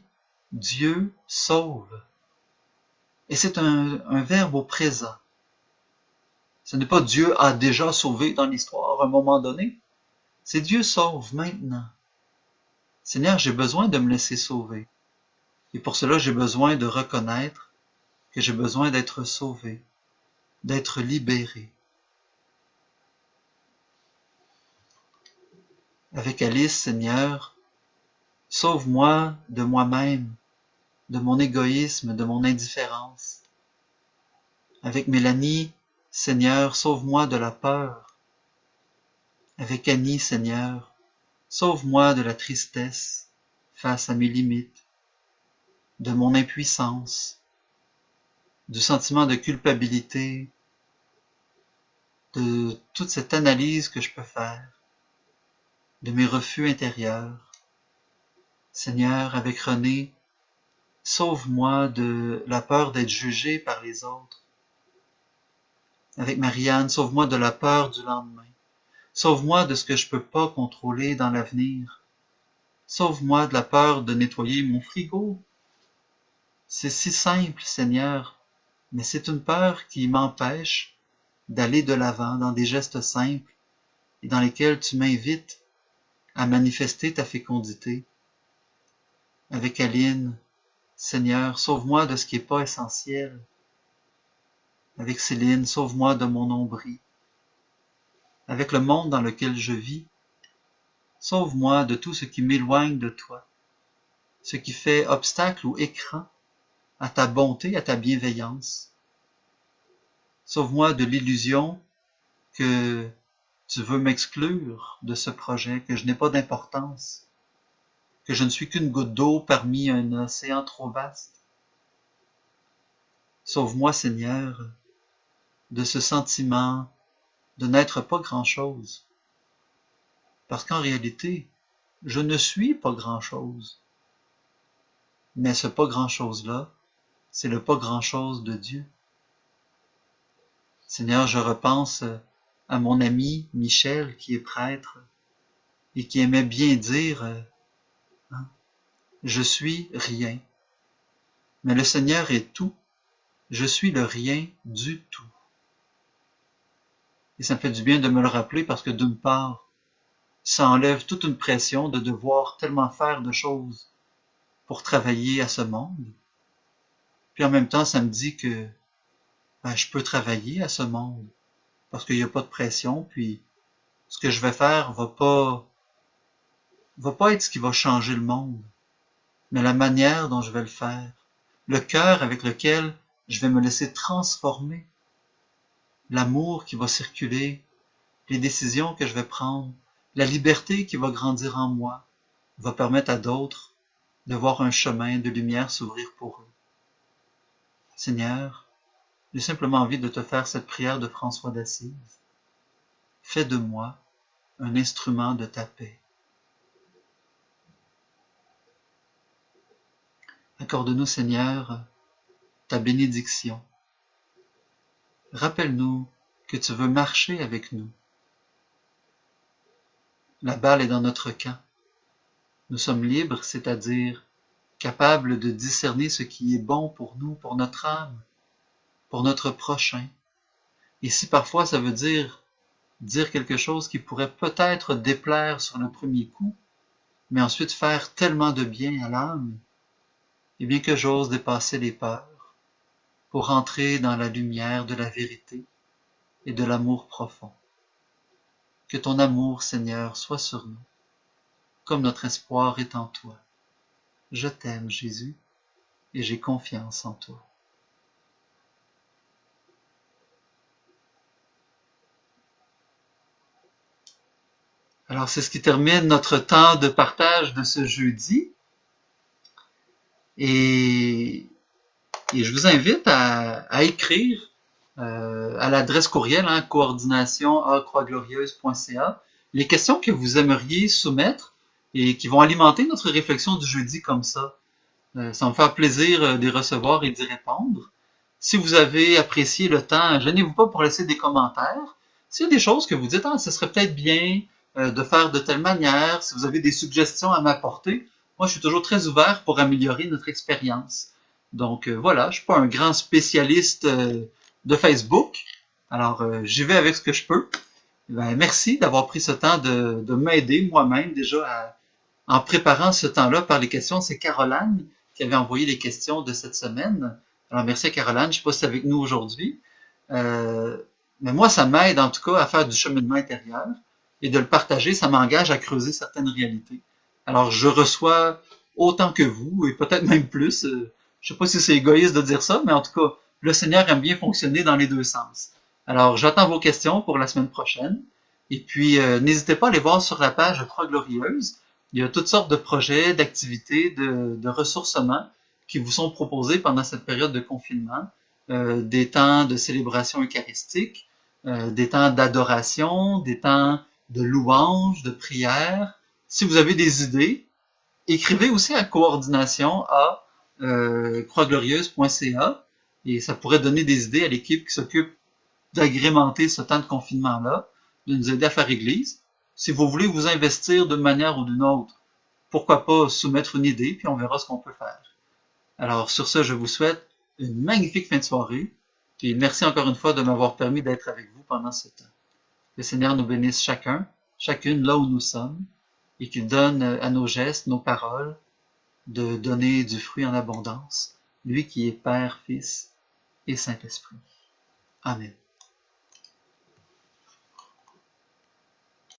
Dieu sauve. Et c'est un verbe au présent. Ce n'est pas Dieu a déjà sauvé dans l'histoire à un moment donné. C'est Dieu sauve maintenant. Seigneur, j'ai besoin de me laisser sauver. Et pour cela, j'ai besoin de reconnaître que j'ai besoin d'être sauvé, d'être libéré. Avec Alice, Seigneur, sauve-moi de moi-même, de mon égoïsme, de mon indifférence. Avec Mélanie, Seigneur, sauve-moi de la peur. Avec Annie, Seigneur, sauve-moi de la tristesse face à mes limites, de mon impuissance, du sentiment de culpabilité, de toute cette analyse que je peux faire, de mes refus intérieurs. Seigneur, avec René, sauve-moi de la peur d'être jugé par les autres. Avec Marianne, sauve-moi de la peur du lendemain. Sauve-moi de ce que je peux pas contrôler dans l'avenir. Sauve-moi de la peur de nettoyer mon frigo. C'est si simple, Seigneur, mais c'est une peur qui m'empêche d'aller de l'avant dans des gestes simples et dans lesquels tu m'invites à manifester ta fécondité. Avec Aline, Seigneur, sauve-moi de ce qui n'est pas essentiel. Avec Céline, sauve-moi de mon nombril. Avec le monde dans lequel je vis, sauve-moi de tout ce qui m'éloigne de toi, ce qui fait obstacle ou écran à ta bonté, à ta bienveillance. Sauve-moi de l'illusion que tu veux m'exclure de ce projet, que je n'ai pas d'importance, que je ne suis qu'une goutte d'eau parmi un océan trop vaste. Sauve-moi, Seigneur, de ce sentiment de n'être pas grand-chose. Parce qu'en réalité, je ne suis pas grand-chose. Mais ce pas grand-chose-là, c'est le pas grand-chose de Dieu. Seigneur, je repense à mon ami Michel, qui est prêtre, et qui aimait bien dire, hein, je suis rien. Mais le Seigneur est tout. Je suis le rien du tout. Et ça me fait du bien de me le rappeler parce que d'une part, ça enlève toute une pression de devoir tellement faire de choses pour travailler à ce monde. Puis en même temps, ça me dit que je peux travailler à ce monde parce qu'il n'y a pas de pression. Puis ce que je vais faire va pas être ce qui va changer le monde, mais la manière dont je vais le faire, le cœur avec lequel je vais me laisser transformer, l'amour qui va circuler, les décisions que je vais prendre, la liberté qui va grandir en moi, va permettre à d'autres de voir un chemin de lumière s'ouvrir pour eux. Seigneur, j'ai simplement envie de te faire cette prière de François d'Assise. Fais de moi un instrument de ta paix. Accorde-nous, Seigneur, ta bénédiction. Rappelle-nous que tu veux marcher avec nous. La balle est dans notre camp. Nous sommes libres, c'est-à-dire capables de discerner ce qui est bon pour nous, pour notre âme, pour notre prochain. Et si parfois ça veut dire quelque chose qui pourrait peut-être déplaire sur le premier coup, mais ensuite faire tellement de bien à l'âme, et bien que j'ose dépasser les peurs pour entrer dans la lumière de la vérité et de l'amour profond. Que ton amour, Seigneur, soit sur nous, comme notre espoir est en toi. Je t'aime, Jésus, et j'ai confiance en toi. Alors, c'est ce qui termine notre temps de partage de ce jeudi. Et je vous invite à écrire à l'adresse courriel, coordination@croixglorieuse.ca, les questions que vous aimeriez soumettre et qui vont alimenter notre réflexion du jeudi comme ça. Ça va me faire plaisir d'y recevoir et d'y répondre. Si vous avez apprécié le temps, gênez-vous pas pour laisser des commentaires. S'il y a des choses que vous dites, ce serait peut-être bien de faire de telle manière, si vous avez des suggestions à m'apporter, moi je suis toujours très ouvert pour améliorer notre expérience. Donc voilà, je suis pas un grand spécialiste de Facebook, alors j'y vais avec ce que je peux. Merci d'avoir pris ce temps de m'aider moi-même déjà en préparant ce temps-là par les questions. C'est Caroline qui avait envoyé les questions de cette semaine. Alors merci à Caroline, je ne sais pas si c'est avec nous aujourd'hui. Mais moi, ça m'aide en tout cas à faire du cheminement intérieur et de le partager, ça m'engage à creuser certaines réalités. Alors je reçois autant que vous et peut-être même plus. Je ne sais pas si c'est égoïste de dire ça, mais en tout cas, le Seigneur aime bien fonctionner dans les deux sens. Alors j'attends vos questions pour la semaine prochaine. Et puis n'hésitez pas à aller voir sur la page Croix Glorieuse. Il y a toutes sortes de projets, d'activités, de ressourcements qui vous sont proposés pendant cette période de confinement. Des temps de célébration eucharistique, des temps d'adoration, des temps de louange, de prière. Si vous avez des idées, écrivez aussi à coordination@croixglorieuse.ca et ça pourrait donner des idées à l'équipe qui s'occupe d'agrémenter ce temps de confinement-là, de nous aider à faire église. Si vous voulez vous investir d'une manière ou d'une autre, pourquoi pas soumettre une idée, puis on verra ce qu'on peut faire. Alors sur ce, je vous souhaite une magnifique fin de soirée, et merci encore une fois de m'avoir permis d'être avec vous pendant ce temps. Le Seigneur nous bénisse chacun, chacune là où nous sommes, et qu'il donne à nos gestes, nos paroles, de donner du fruit en abondance, lui qui est Père, Fils et Saint-Esprit. Amen.